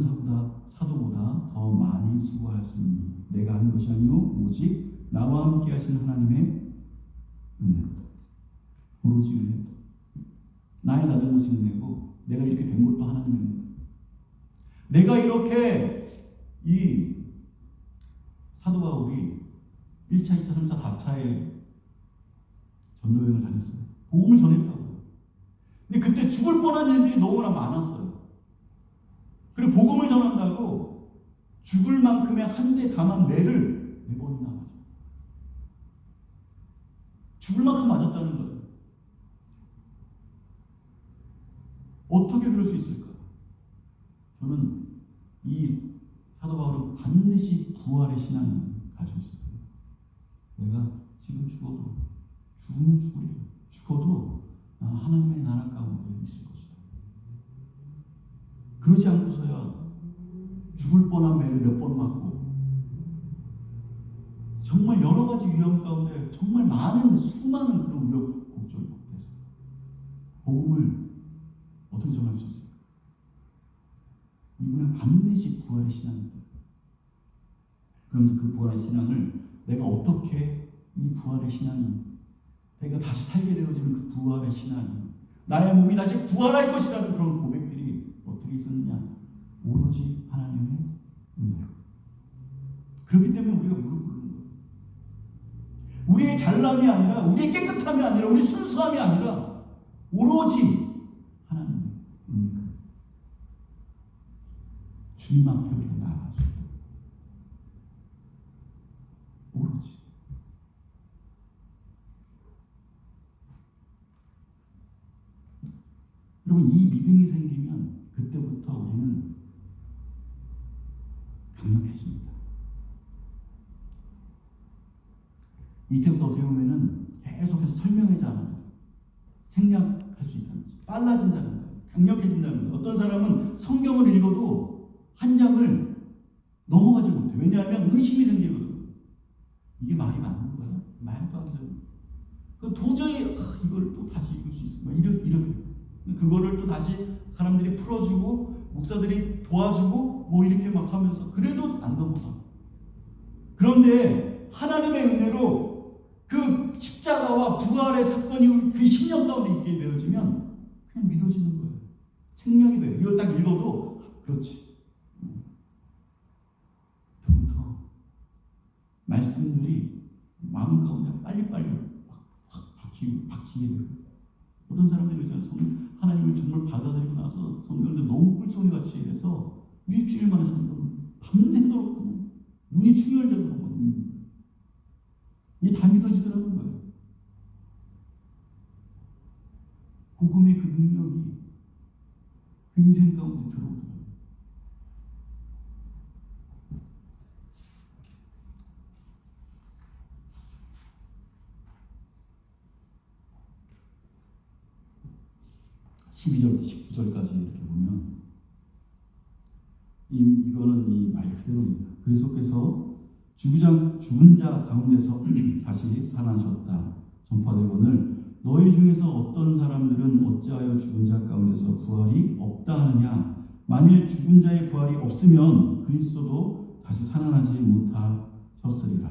사도보다 더 많이 수고하였으니 내가 한 것이 아니요 오직 나와 함께 하신 하나님의 은혜로다. 오로지 은혜로다. 나의 나된 것이 은혜고 내가 이렇게 된 것도 하나님의 은혜다. 내가 이렇게 이 사도 바울이 1차, 2차, 3차, 4차의 전도여행을 다녔어요. 복음을 전했다고. 근데 그때 죽을 뻔한 일들이 너무나 많았어요. 그리고 복음을 전한다고 죽을 만큼의 한 대 감한 매를 4번이나 맞았어요. 죽을 만큼 맞았다는 거예요. 어떻게 그럴 수 있을까? 저는 이 사도 바울은 반드시 부활의 신앙을 가지고 있었거든요. 내가 지금 죽어도, 죽으면 죽으리라. 죽어도 하나님의 나라 가운데 있을 것이다. 그러지 않고서야 죽을 뻔한 매를 몇 번 맞고 정말 여러 가지 위험 가운데 정말 많은 수많은 그런 우여곡절이 있어요. 복음을 어떻게 전할 수 있을까? 이분은 반드시 부활의 신앙이다. 그러면서 그 부활의 신앙을 내가 어떻게 이 부활의 신앙이 내가 다시 살게 되어지는 그 부활의 신앙이 나의 몸이 다시 부활할 것이라는 그런 고백들이 어떻게 있었느냐? 오로지 하나님의 은혜로. 그렇기 때문에 우리가 무릎 꿇는 거예요. 우리의 잘남이 아니라, 우리의 깨끗함이 아니라, 우리의 순수함이 아니라 오로지 하나님의 은혜로 주님 앞에 우리가 나아갈 수 있다. 오로지. 여러분, 이 믿음이 생기면 그때부터 우리는 강력해집니다. 이때부터 어떻게 보면은 계속해서 설명하지 않아요. 생략할 수 있다는 거죠. 빨라진다는 거예요. 강력해진다는 거예요. 어떤 사람은 성경을 읽어도 한 장을 넘어가지 못해. 왜냐하면 의심이 생기거든. 이게 말이 맞는 거야? 말도 안 되는. 도저히 이걸 또 다시 읽을 수 있어. 이렇게. 그거를 또 다시 사람들이 풀어주고 목사들이 도와주고 뭐 이렇게 막 하면서 그래도 안 넘어가. 그런데 하나님의 은혜로 그 십자가와 부활의 사건이 그 신령 가운데 있게 되어지면 그냥 믿어지는 거예요. 생명이 돼요. 이걸 딱 읽어도 그렇지. 그부터 말씀들이 마음 가운데 빨리빨리 확 박히게 돼요. 어떤 사람들이 하나님을 정말 받아들이고 나서 성경을 너무 꿀송이 같이 해서 일주일 만에 성경 밤새도록 그냥 눈이 충혈되고 이게 다 믿어지더라는 거예요. 복음의 그 능력이 그 인생 가운데 들어오더라고요. (12절) 19절까지 이렇게 보면 이거는 이 말 그대로입니다. 그리스도께서 죽은 자 가운데서 다시 살아나셨다 전파되거늘 너희 중에서 어떤 사람들은 어찌하여 죽은 자 가운데서 부활이 없다 하느냐. 만일 죽은 자의 부활이 없으면 그리스도도 다시 살아나지 못하셨으리라.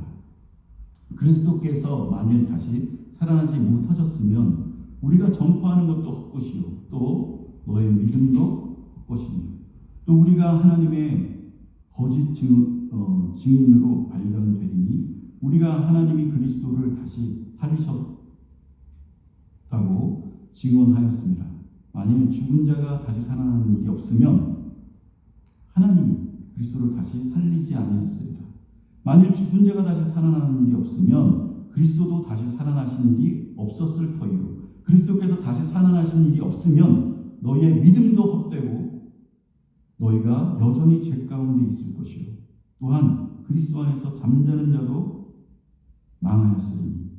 그리스도께서 만일 다시 살아나지 못하셨으면 우리가 전파하는 것도 헛것이요 또 너의 믿음도 헛것이며 또 우리가 하나님의 거짓 증인으로 발견되리니 우리가 하나님이 그리스도를 다시 살리셨다고 증언하였습니다. 만일 죽은 자가 다시 살아나는 일이 없으면 하나님이 그리스도를 다시 살리지 아니하였으리라. 만일 죽은 자가 다시 살아나는 일이 없으면 그리스도도 다시 살아나신 일이 없었을 터이요 그리스도께서 다시 살아나신 일이 없으면 너희의 믿음도 헛되고 너희가 여전히 죄 가운데 있을 것이요 또한 그리스도 안에서 잠자는 자도 망하였으니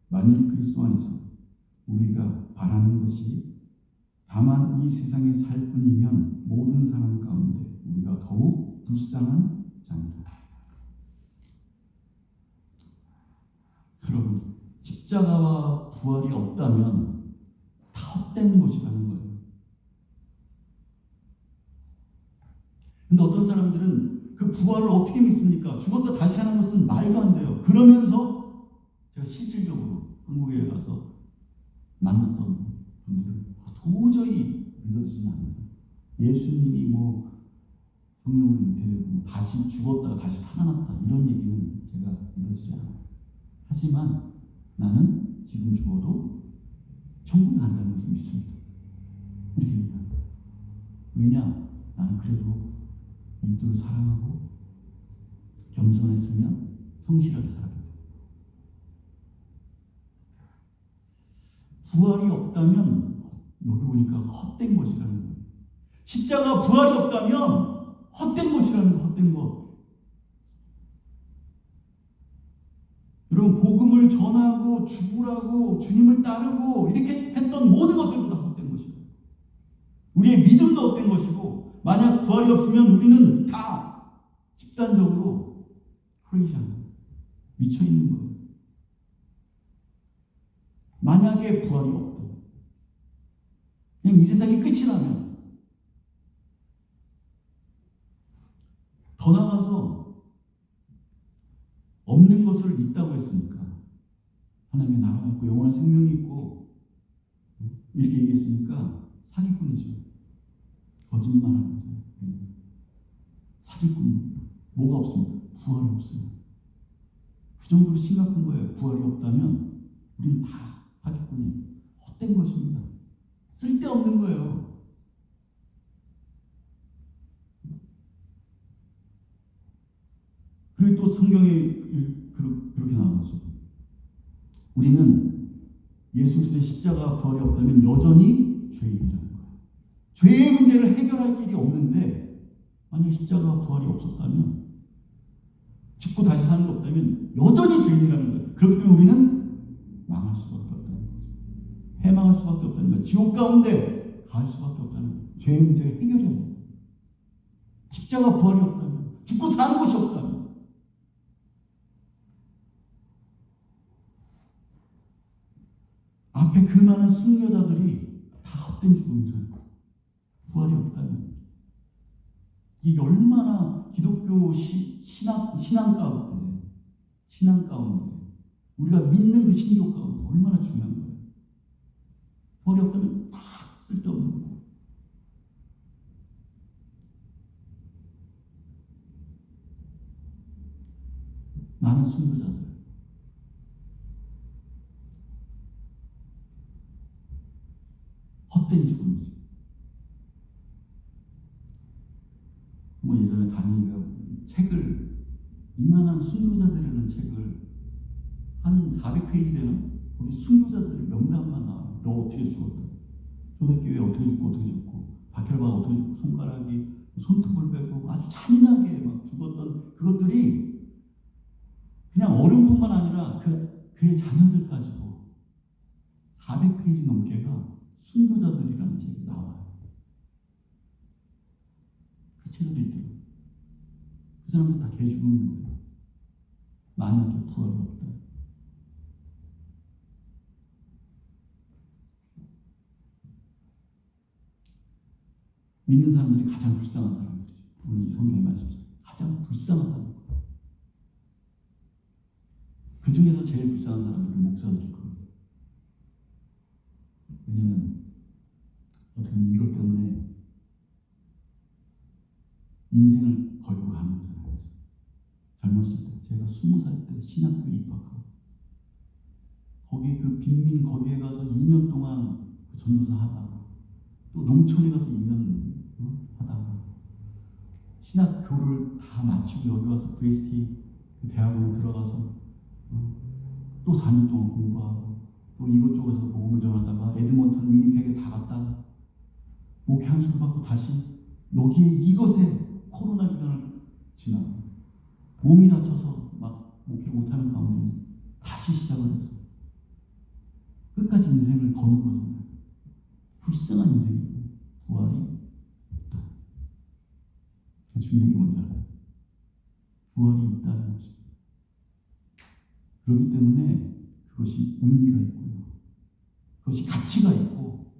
만일 그리스도 안에서 우리가 바라는 것이 다만 이 세상에 살 뿐이면 모든 사람 가운데 우리가 더욱 불쌍한 자입니다. 여러분 십자가와 부활이 없다면 다 헛된 것이라는 거예요. 근데 어떤 사람들은 그 부활을 어떻게 믿습니까? 죽었다 다시 사는 것은 말도 안 돼요. 그러면서 제가 실질적으로 한국에 가서 만났던 분들은 도저히 믿어지지 않는다. 예수님이 성령으로 잉태되고 다시 죽었다가 다시 살아났다 이런 얘기는 제가 믿어지지 않아요. 하지만 나는 지금 죽어도 천국에 간다는 것을 믿습니다. 이렇게 얘기합니다. 왜냐? 나는 그래도 이웃을 사랑하고 겸손했으면 성실하게 살았기 때문에. 부활이 없다면 여기 보니까 헛된 것이라는 거예요. 십자가 부활이 없다면 헛된 것이라는 거, 헛된 것. 여러분 복음을 전하고 죽으라고 주님을 따르고 이렇게 했던 모든 것들도 다 헛된 것이에요. 우리의 믿음도 헛된 것이고 만약 부활이 없으면 우리는 다 집단적으로 크레이지한 거예요. 미쳐있는 거예요. 만약에 부활이 없다. 그냥 이 세상이 끝이 나면 더 나가서 없는 것을 있다고 했으니까 하나님의 나라가 있고 영원한 생명이 있고 이렇게 얘기했으니까 사기꾼이죠. 거짓말하는 거죠. 사기꾼. 뭐가 없습니다. 부활이 없어요. 그 정도로 심각한 거예요. 부활이 없다면 우리는 다 사기꾼이에요. 헛된 것입니다. 쓸데없는 거예요. 그리고 또 성경에 그렇게 나오죠. 우리는 예수 그리스도의 십자가 부활이 없다면 여전히 죄인이라는 거예요. 죄의 문제를 해결할 길이 없는데 만약 십자가 부활이 없었다면 죽고 다시 사는 게 없다면 여전히 죄인이라는 거예요. 그렇기 때문에 우리는 망할 수밖에 없다는 거죠. 해망할 수밖에 없다는 거죠. 지옥 가운데 갈 수밖에 없다는 거죠. 죄의 문제가 해결이 안 돼요. 십자가 부활이 없다면, 죽고 사는 것이 없다면, 앞에 그 많은 순교자들이 다 헛된 죽음이라는 거예요. 부활이 없다면. 이게 얼마나 기독교 신앙 가운데 우리가 믿는 그 신교 가운데 얼마나 중요한 거예요. 부활이 없다면 다 쓸데없는 거예요. 많은 순교자들, 헛된 죽음이죠. 뭐 예전에 담임이가 책을, 이만한 순교자들이라는 책을 한 400페이지 되는, 거기 순교자들 명단만 나와요. 너 어떻게 죽었다, 초대교회 어떻게 죽고 어떻게 죽고, 박혈바가 어떻게 죽고, 손가락이 손톱을 빼고 아주 잔인하게 막 죽었던 그것들이 그냥 어른뿐만 아니라 그의 자녀들까지도 400페이지 넘게가 순교자들이라는 책이 나와요. 그 책을 읽더라고요. 그 사람들 다 개죽은 거예요. 만약에 부활이 없다. 믿는 사람들이 가장 불쌍한 사람들이죠. 오늘 이 성경의 말씀처럼 가장 불쌍하다는 거예요. 그 중에서 제일 불쌍한 사람들은 목사들일 거예요. 왜냐면 어떻게 보면 이것 때문에 인생을 걸고 가는 거잖아요. 젊었을 때, 제가 20살 때 신학교에 입학하고 거기 그 빈민 거기에 가서 2년 동안 그 전도사 하다가 또 농촌에 가서 2년 하다가 신학교를 다 마치고 여기 와서 VST 그 대학원에 들어가서 또 4년 동안 공부하고 또 이곳저곳에서 복음을 전하다가 에드먼턴 위니펙에 다 갔다가 목회 한 수를 받고 다시 여기에 이것에 코로나 기간을 지나고 몸이 다쳐서 막 목회를 못하는 가운데 다시 시작을 해서 끝까지 인생을 거는 거잖아요. 불쌍한 인생이고 부활이 없다. 그 중요한 게 뭔지 알아요? 부활이 있다는 것입니다. 그렇기 때문에 그것이 의미가 있고요. 그것이 가치가 있고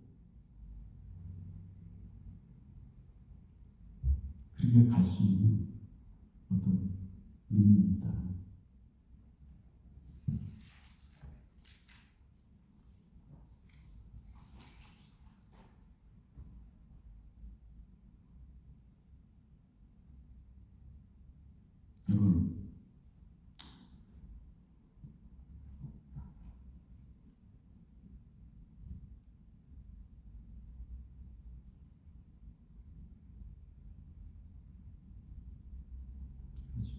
그렇게 갈 수 있는 어떤 능력이 있다. 여러분, 그렇죠.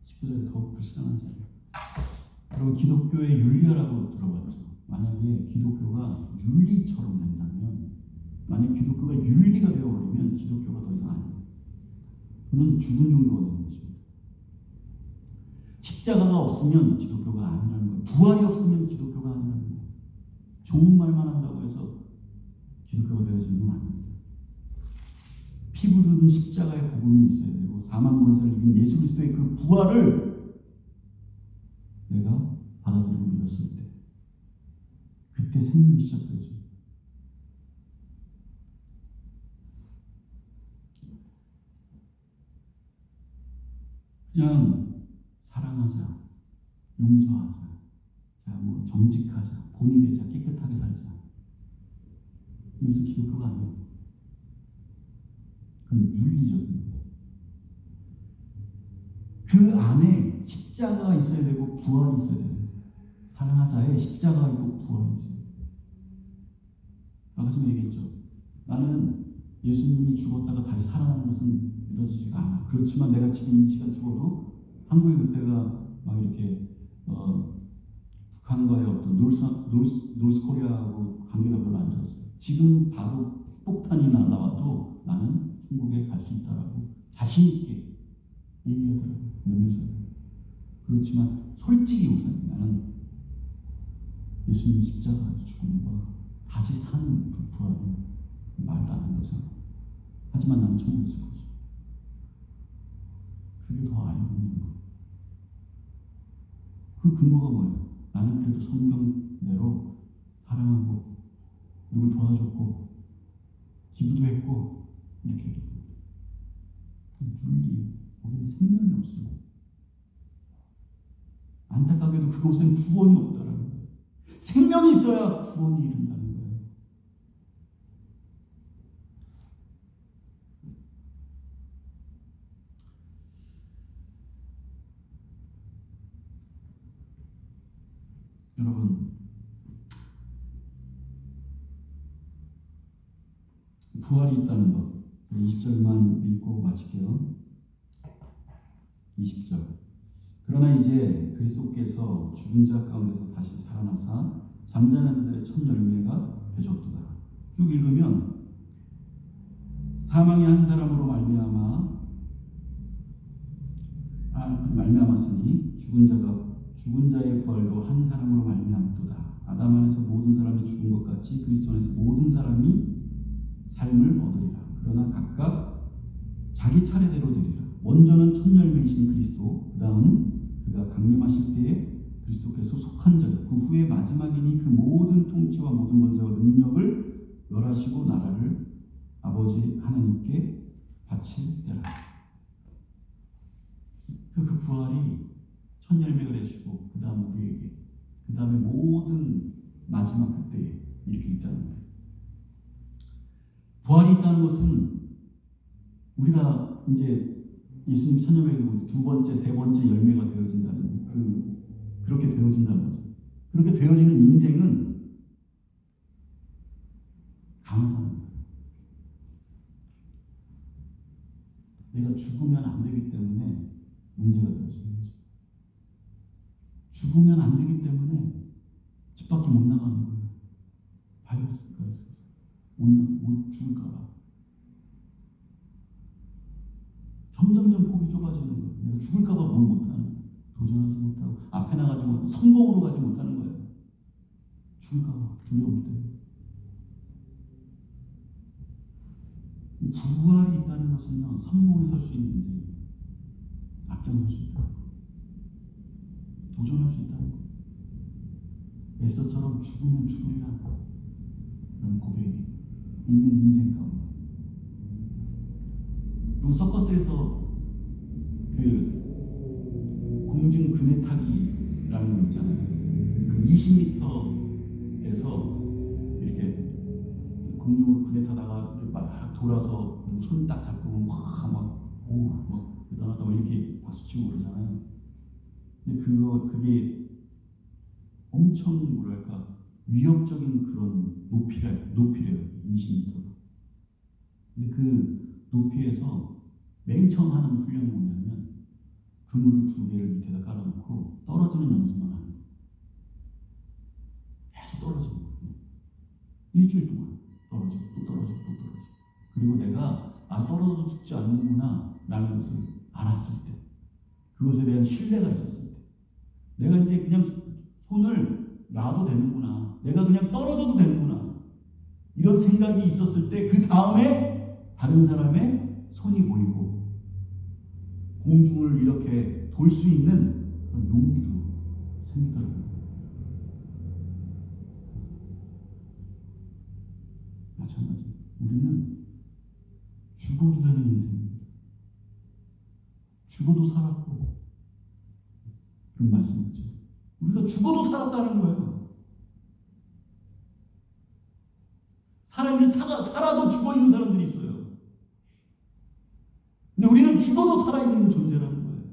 19절에 더욱 불쌍한 자예요. 여러분, 기독교의 윤리라고 들어봤죠. 만약에 기독교가 윤리처럼 된다면, 만약 기독교가 윤리가 되어버리면 기독교가 더 이상 아니에요. 그는 죽은 종교가 되는 것입니다. 십자가가 없으면 기독교가 아니라는 거예요. 부활이 없으면 기독교가 아니라는 거예요. 좋은 말만 한다고 해서 기독교가 되어지는 건 아닙니다. 피부르는 십자가의 복음이 있어야 되고 사망 권세를 이긴 예수 그리스도의 그 부활을 내가 받아들이고 믿었을 때 그때 생명이 시작되죠. 그냥 사랑하자, 용서하자, 자, 뭐 정직하자, 본이 되자, 깨끗하게 살자. 이것은 기독교가 아니에요. 그건 윤리적인 거예요. 그 안에 십자가가 있어야 되고 부활이 있어야 돼요. 사랑하자에 십자가가 있고 부활이 있어요. 아까 전에 얘기했죠. 나는 예수님이 죽었다가 다시 살아나는 것은 믿어지지가 않아. 그렇지만 내가 지금 이 시간 죽어도 한국의 그때가 막 이렇게 북한과의 어떤 노스코리아하고 관계가 별로 안 좋았어요. 지금 바로 폭탄이 날라와도 나는 천국에 갈 수 있다라고 자신 있게 얘기하더라고요. 몇몇 사람. 그렇지만 솔직히 우선 나는 예수님 십자가에서 죽음과 다시 사는 그 부활은 말도 안 된다고 생각합니다. 하지만 나는 천국에 있을 거죠. 그게 더 아이러니한 거예요. 그 근거가 뭐예요? 나는 그래도 성경대로 사랑하고 누굴 도와줬고 기부도 했고 이렇게 했기 때문에 윤리, 거긴 생명이 없어요. 안타깝게도 그곳엔 구원이 없다라는 거예요. 생명이 있어야 구원이 이른다는 거예요. 여러분, 부활이 있다는 것 20절만 읽고 마칠게요. 20절. 그러나 이제 그리스도께서 죽은 자 가운데서 다시 살아나사 잠자는 자들의 첫 열매가 되셨도다. 쭉 읽으면 사망이 한 사람으로 말미암았으니 죽은 자의 부활도 한 사람으로 말미암도다. 아담 안에서 모든 사람이 죽은 것 같이 그리스도 안에서 모든 사람이 삶을 얻으리라. 그러나 각각 자기 차례대로 되리라. 먼저는 첫 열매이신 그리스도, 그 다음 그가 강림하실 때에 그리스도께서 속한 자들, 그 후에 마지막이니 그 모든 통치와 모든 권세와 능력을 멸하시고 나라를 아버지 하나님께 바칠 때라. 그 부활이 첫 열매가 되시고 그 다음 우리에게, 그 다음에 모든 마지막 그때에 이렇게 있다는 거예요. 부활이 있다는 것은 우리가 이제 예수님 첫 열매이고 두 번째, 세 번째 열매가 되어진다는 그렇게 되어진다는 거죠. 그렇게 되어지는 인생은 강하다는 거예요. 내가 죽으면 안 되기 때문에 문제가 되어지는 거죠. 죽으면 안 되기 때문에 집 밖에 못 나가는 거예요. 바이러스가 있어서 못 죽을까봐. 점점점 폭이 좁아지는 거예요. 내가 죽을까봐 뭘 못하는 거예요. 도전하지 못하고 앞에 나가지 못하고 성공으로 가지 못하는 거예요. 죽을까봐 두려움 때문에. 부활이 있다는 것은요, 성공에 설 수 있는 인생이에요. 앞장설 수 있다는 거, 도전할 수 있다는 거, 에스더처럼 죽으면 죽으리라 그런 고백이 있는 인생 가운데. 그리고 서커스에서 그 공중 그네 타기라는 거 있잖아요. 그 20m에서 이렇게 공중으로 그네 타다가 이렇게 막 돌아서 손 딱 잡고 막 대단하다 이렇게 박수치고 그러잖아요. 근데 그게 엄청 뭐랄까 위협적인 그런 높이래요. 20m. 근데 그 높이에서 맨 처음 하는 훈련이 뭐냐면 그물을 2개를 밑에다 깔아놓고 떨어지는 연습만 하는 거예요. 계속 떨어지는 거예요. 일주일 동안 떨어지고 또 떨어지고 또 떨어지고. 그리고 내가 떨어져도 죽지 않는구나 라는 것을 알았을 때, 그것에 대한 신뢰가 있었을 때, 내가 이제 그냥 손을 놔도 되는구나, 내가 그냥 떨어져도 되는구나, 이런 생각이 있었을 때 그 다음에 다른 사람의 손이 보이고 공중을 이렇게 돌 수 있는 그런 용기도 생기더라고요. 마찬가지. 우리는 죽어도 되는 인생입니다. 죽어도 살았고, 그런 말씀이죠. 우리가 죽어도 살았다는 거예요. 살아도 죽어있는 사람들이 있어요. 근데 우리는 죽어도 살아있는 존재라는 거예요.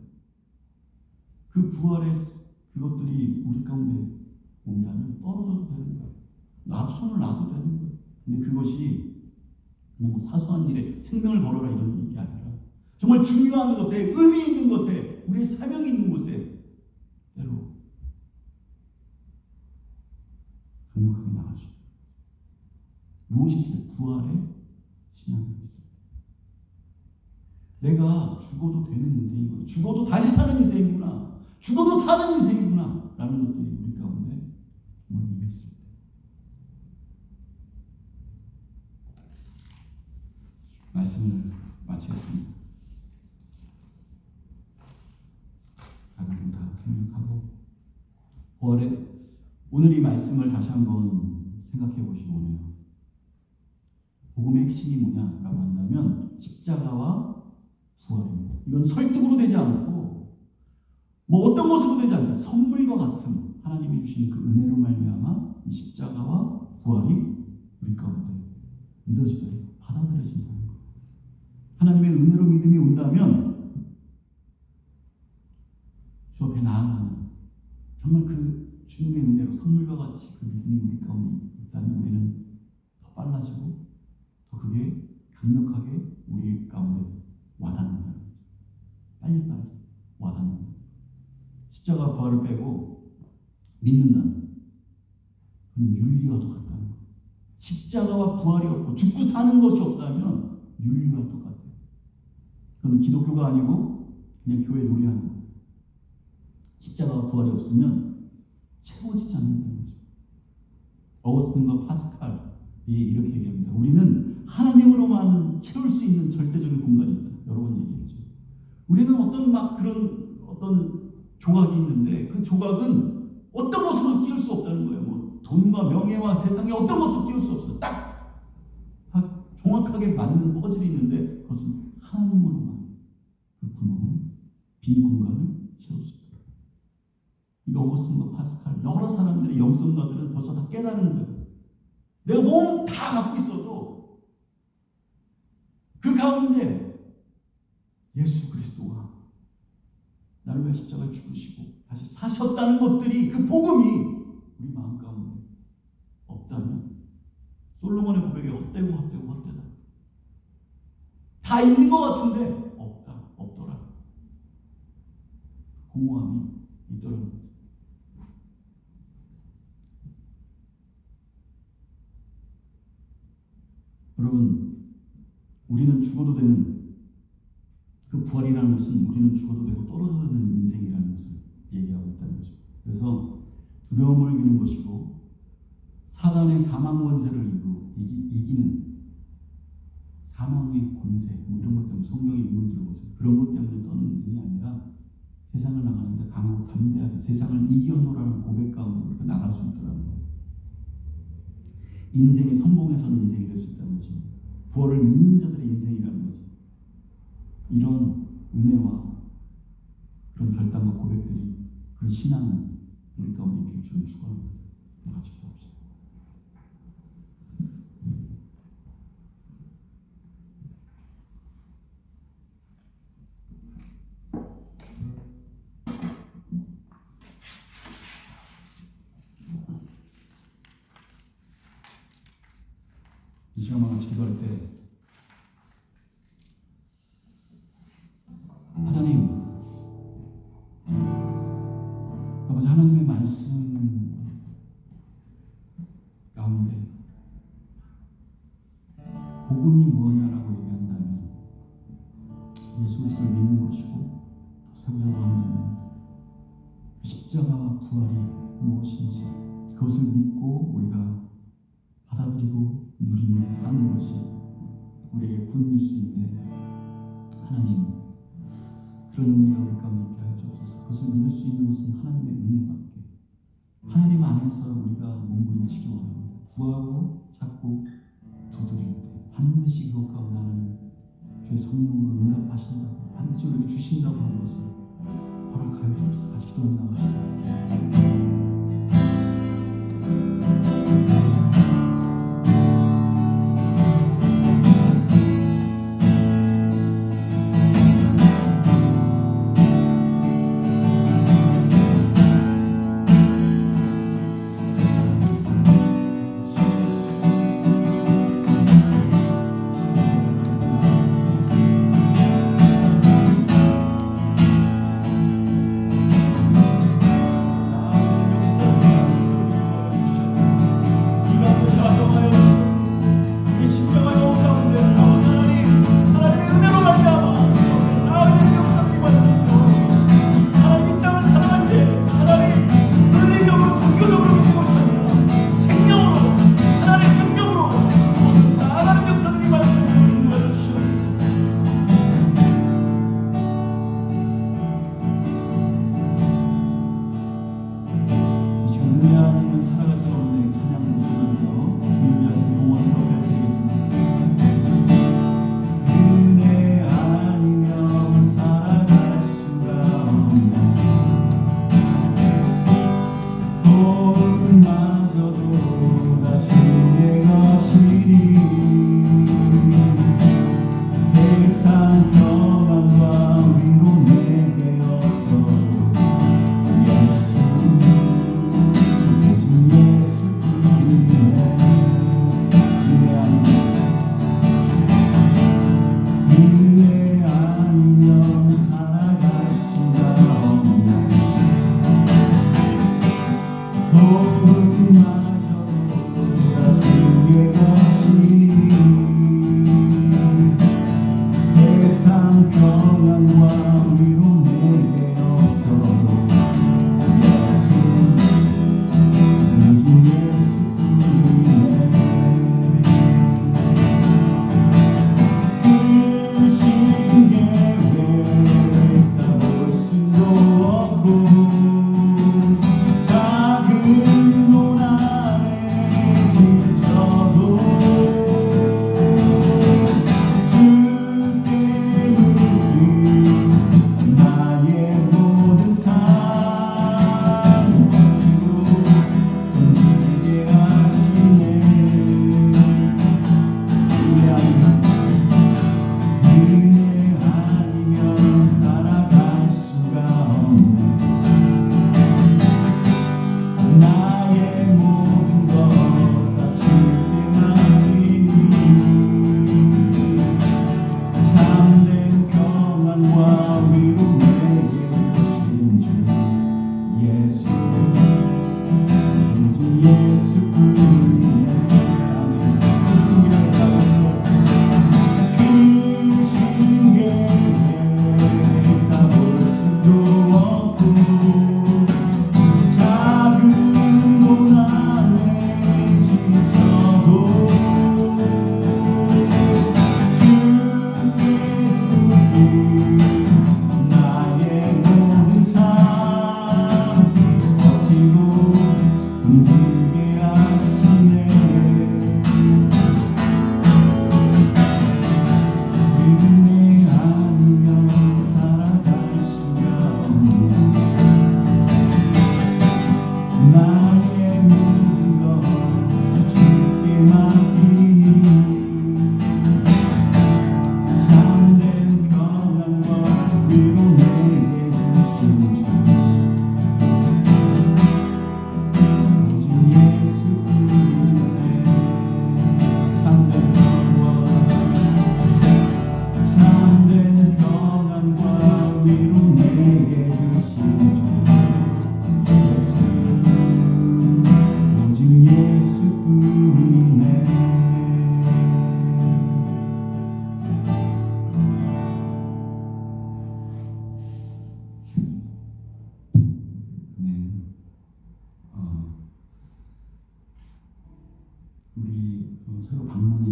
그 부활의 그것들이 우리 가운데 온다면 떨어져도 되는 거예요. 손을 놔도 되는 거예요. 근데 그것이 그냥 뭐 사소한 일에 생명을 걸어라 이런 게 아니라 정말 중요한 것에, 의미 있는 것에, 우리의 사명이 있는 곳에 때로 강력하게 나가죠. 무엇이 부활의 신앙이 있습니다. 내가 죽어도 되는 인생이구나, 죽어도 다시 사는 인생이구나, 죽어도 사는 인생이구나 라는 것들이 우리 가운데 정말 임했습니다. 말씀을 마치겠습니다. 여러분 다 생각하고 부활의 오늘 이 말씀을 다시 한번 생각해 보시기 원해요. 복음의 핵심이 뭐냐라고 한다면 십자가와 부활입니다. 이건 설득으로 되지 않고 뭐 어떤 모습으로 되지 않고 선물과 같은 하나님이 주신 그 은혜로 말미암아 이 십자가와 부활이 우리 가운데 믿어지도록 받아들여진다는 거예요. 하나님의 은혜로 믿음이 온다면 주 앞에 나아가는 정말 그 주님의 은혜로 선물과 같이 그 믿음이 우리 가운데 있다면 우리는 더 빨라지고 더 그게 강력하게 우리 가운데 와닿는다는 거죠. 빨리빨리 와닿는 십자가 부활을 빼고 믿는다면 그는 윤리와 똑같다는 거예요. 십자가와 부활이 없고 죽고 사는 것이 없다면 윤리와 똑같아요. 그건 기독교가 아니고 그냥 교회 놀이하는 거예요. 십자가와 부활이 없으면 채워지지 않는다는 거죠. 어거스틴과 파스칼이 이렇게 얘기합니다. 우리는 하나님으로만 채울 수 있는 절대적인 공간이 있다. 여러 번 얘기했죠. 우리는 어떤 막 그런 어떤 조각이 있는데 그 조각은 어떤 것으로도 끼울 수 없다는 거예요. 뭐 돈과 명예와 세상에 어떤 것도 끼울 수 없어요. 딱 정확하게 맞는 퍼즐이 있는데 그것은 하나님으로만 그 구멍을 빈 공간을 채울 수 있다. 이거 어거스틴과 파스칼 여러 사람들의 영성가들은 벌써 다 깨달은 거예요. 내가 몸 다 갖고 있어도 그 가운데 예수 그리스도가 나를 위해 십자가에 죽으시고 다시 사셨다는 것들이 그 복음이 우리 마음 가운데 없다면 솔로몬의 고백이 헛되고 헛되다. 다 있는 것 같은데 없더라. 공허함이 있더라는 거죠. 여러분, 우리는 죽어도 되는 그 부활이라는 것은 우리는 죽어도 되고 떨어져도 되는 인생이라는 것을 얘기하고 있다는 거죠. 그래서 두려움을 이기는 것이고 사단의 사망 권세를 이기는 사망의 권세 뭐 이런 것 때문에 성경의 인물 들고 있어요. 그런 것 때문에 떠는 인생이 아니라 세상을 나가는데 강하고 담대하게 세상을 이겨노라는 고백 가운데 우리가 나갈 수 있더라는 거예요. 인생의 선봉에서는 인생이 될 수 있다는 것입니다. 부활을 믿는 자들의 인생이라는 거죠. 이런 은혜와 그런 결단과 고백들이 그런 신앙은 우리 가운데 있기를 주는 축원합니다. 같이 기도합시다. 이 시간만 같이 기도할 때 하나님 아버지 하나님의 말씀 가운데 복음이 무엇이냐라고 얘기한다면 예수 그리스도를 믿는 것이고 더 세우자고 한다면 십자가와 부활이 무엇인지 그것을 믿고 우리가 받아들이고 누리며 사는 것이 우리에게 굿뉴스인데 하나님 그런 은혜가 우리 가운데 있게 하여 주옵소서. 그것을 믿을 수 있는 것은 하나님의 은혜밖에 하나님 안에서 우리가 몸부림치기 원합니다. 구하고 찾고 두드릴 때 반드시 그것 가운데 하나님 주의 성령으로 응답하신다고 반드시 우리에게 주신다고 하는 것을 허락하여 주옵소서. 같이 기도해 나갑시다.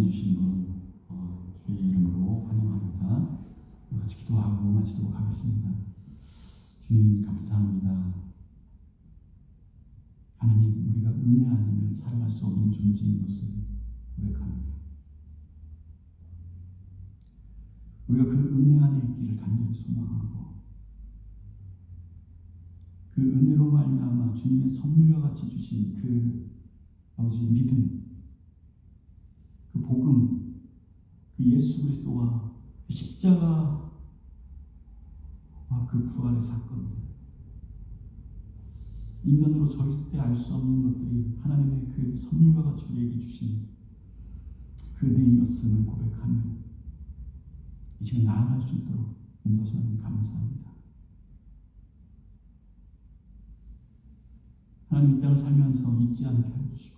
주신 분 주의 이름으로 환영합니다. 같이 기도하고 마치도록 하겠습니다. 주님 감사합니다. 하나님, 우리가 은혜 아니면 살아갈 수 없는 존재인 것을 고백합니다. 우리가 그 은혜 안에 있기를 간절히 소망하고 그 은혜로 말미암아 주님의 선물과 같이 주신 그 아버지 믿음, 그 복음, 그 예수 그리스도와 그 십자가와 그 부활의 사건들, 인간으로 절대 알 수 없는 것들이 하나님의 그 선물과 같이 우리에게 주신 그 은혜였음을 고백하며 이 시간 나아갈 수 있도록 인도하시는 감사합니다. 하나님, 이 땅을 살면서 잊지 않게 해주시고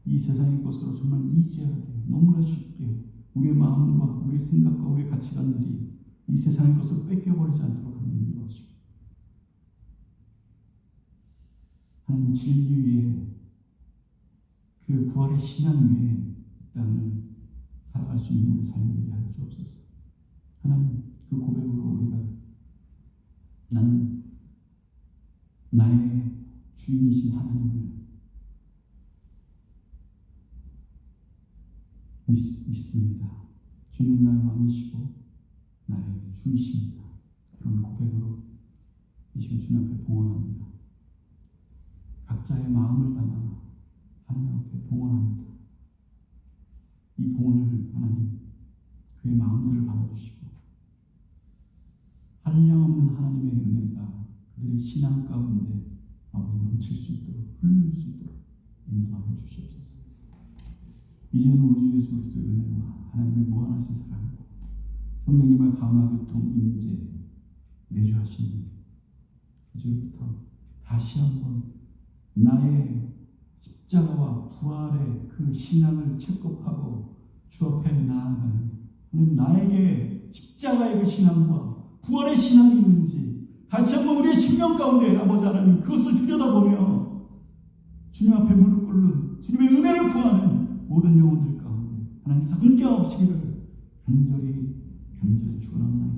이 세상의 것으로 정말 이지하게 너무나 쉽게 우리의 마음과 우리의 생각과 우리의 가치관들이 이 세상의 것을 뺏겨버리지 않도록 하나님 도와주시고 하나님 진리 위에 그 부활의 신앙 위에 이 땅을 살아갈 수 있는 우리 삶을 되게 하여 주옵소서. 하나님, 그 고백으로 우리가 나는 나의 주인이신 하나님을 믿습니다. 주님은 나의 왕이시고 나의 주이십니다. 그런 고백으로 이 시간 주님 앞에 봉헌합니다. 각자의 마음을 담아 하나님 앞에 봉헌합니다. 이 봉헌을 하나님 그의 마음들을 받아주시고 한량없는 하나님의 은혜가 그들의 신앙 가운데 아버지 넘칠 수 있도록 흐를 수 있도록 인도하여 주시옵소서. 이제는 우리 주 예수 그리스도의 은혜와 하나님의 무한하신 사랑과 성령님의 감화교통 임재 내주하신 이제부터 다시 한번 나의 십자가와 부활의 그 신앙을 채급하고 주 앞에 나아가는 하나님, 나에게 십자가의 그 신앙과 부활의 신앙이 있는지 다시 한번 우리의 심령 가운데 아버지 하나님 그것을 들여다보며 주님 앞에 무릎 꿇는 주님의 은혜를 구하는 모든 영혼들 가운데 하나님께서 함께 하시기를 간절히 축원합니다.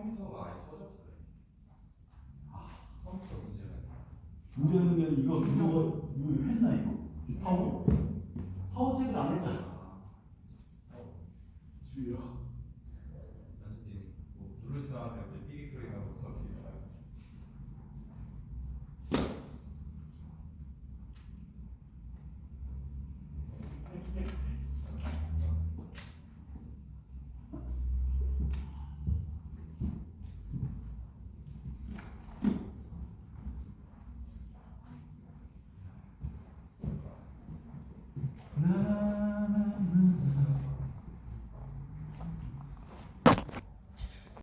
컴퓨터가 아예 터졌어요. 컴퓨터 문제가 있나? 문제는 이거 했나 이거? 파워?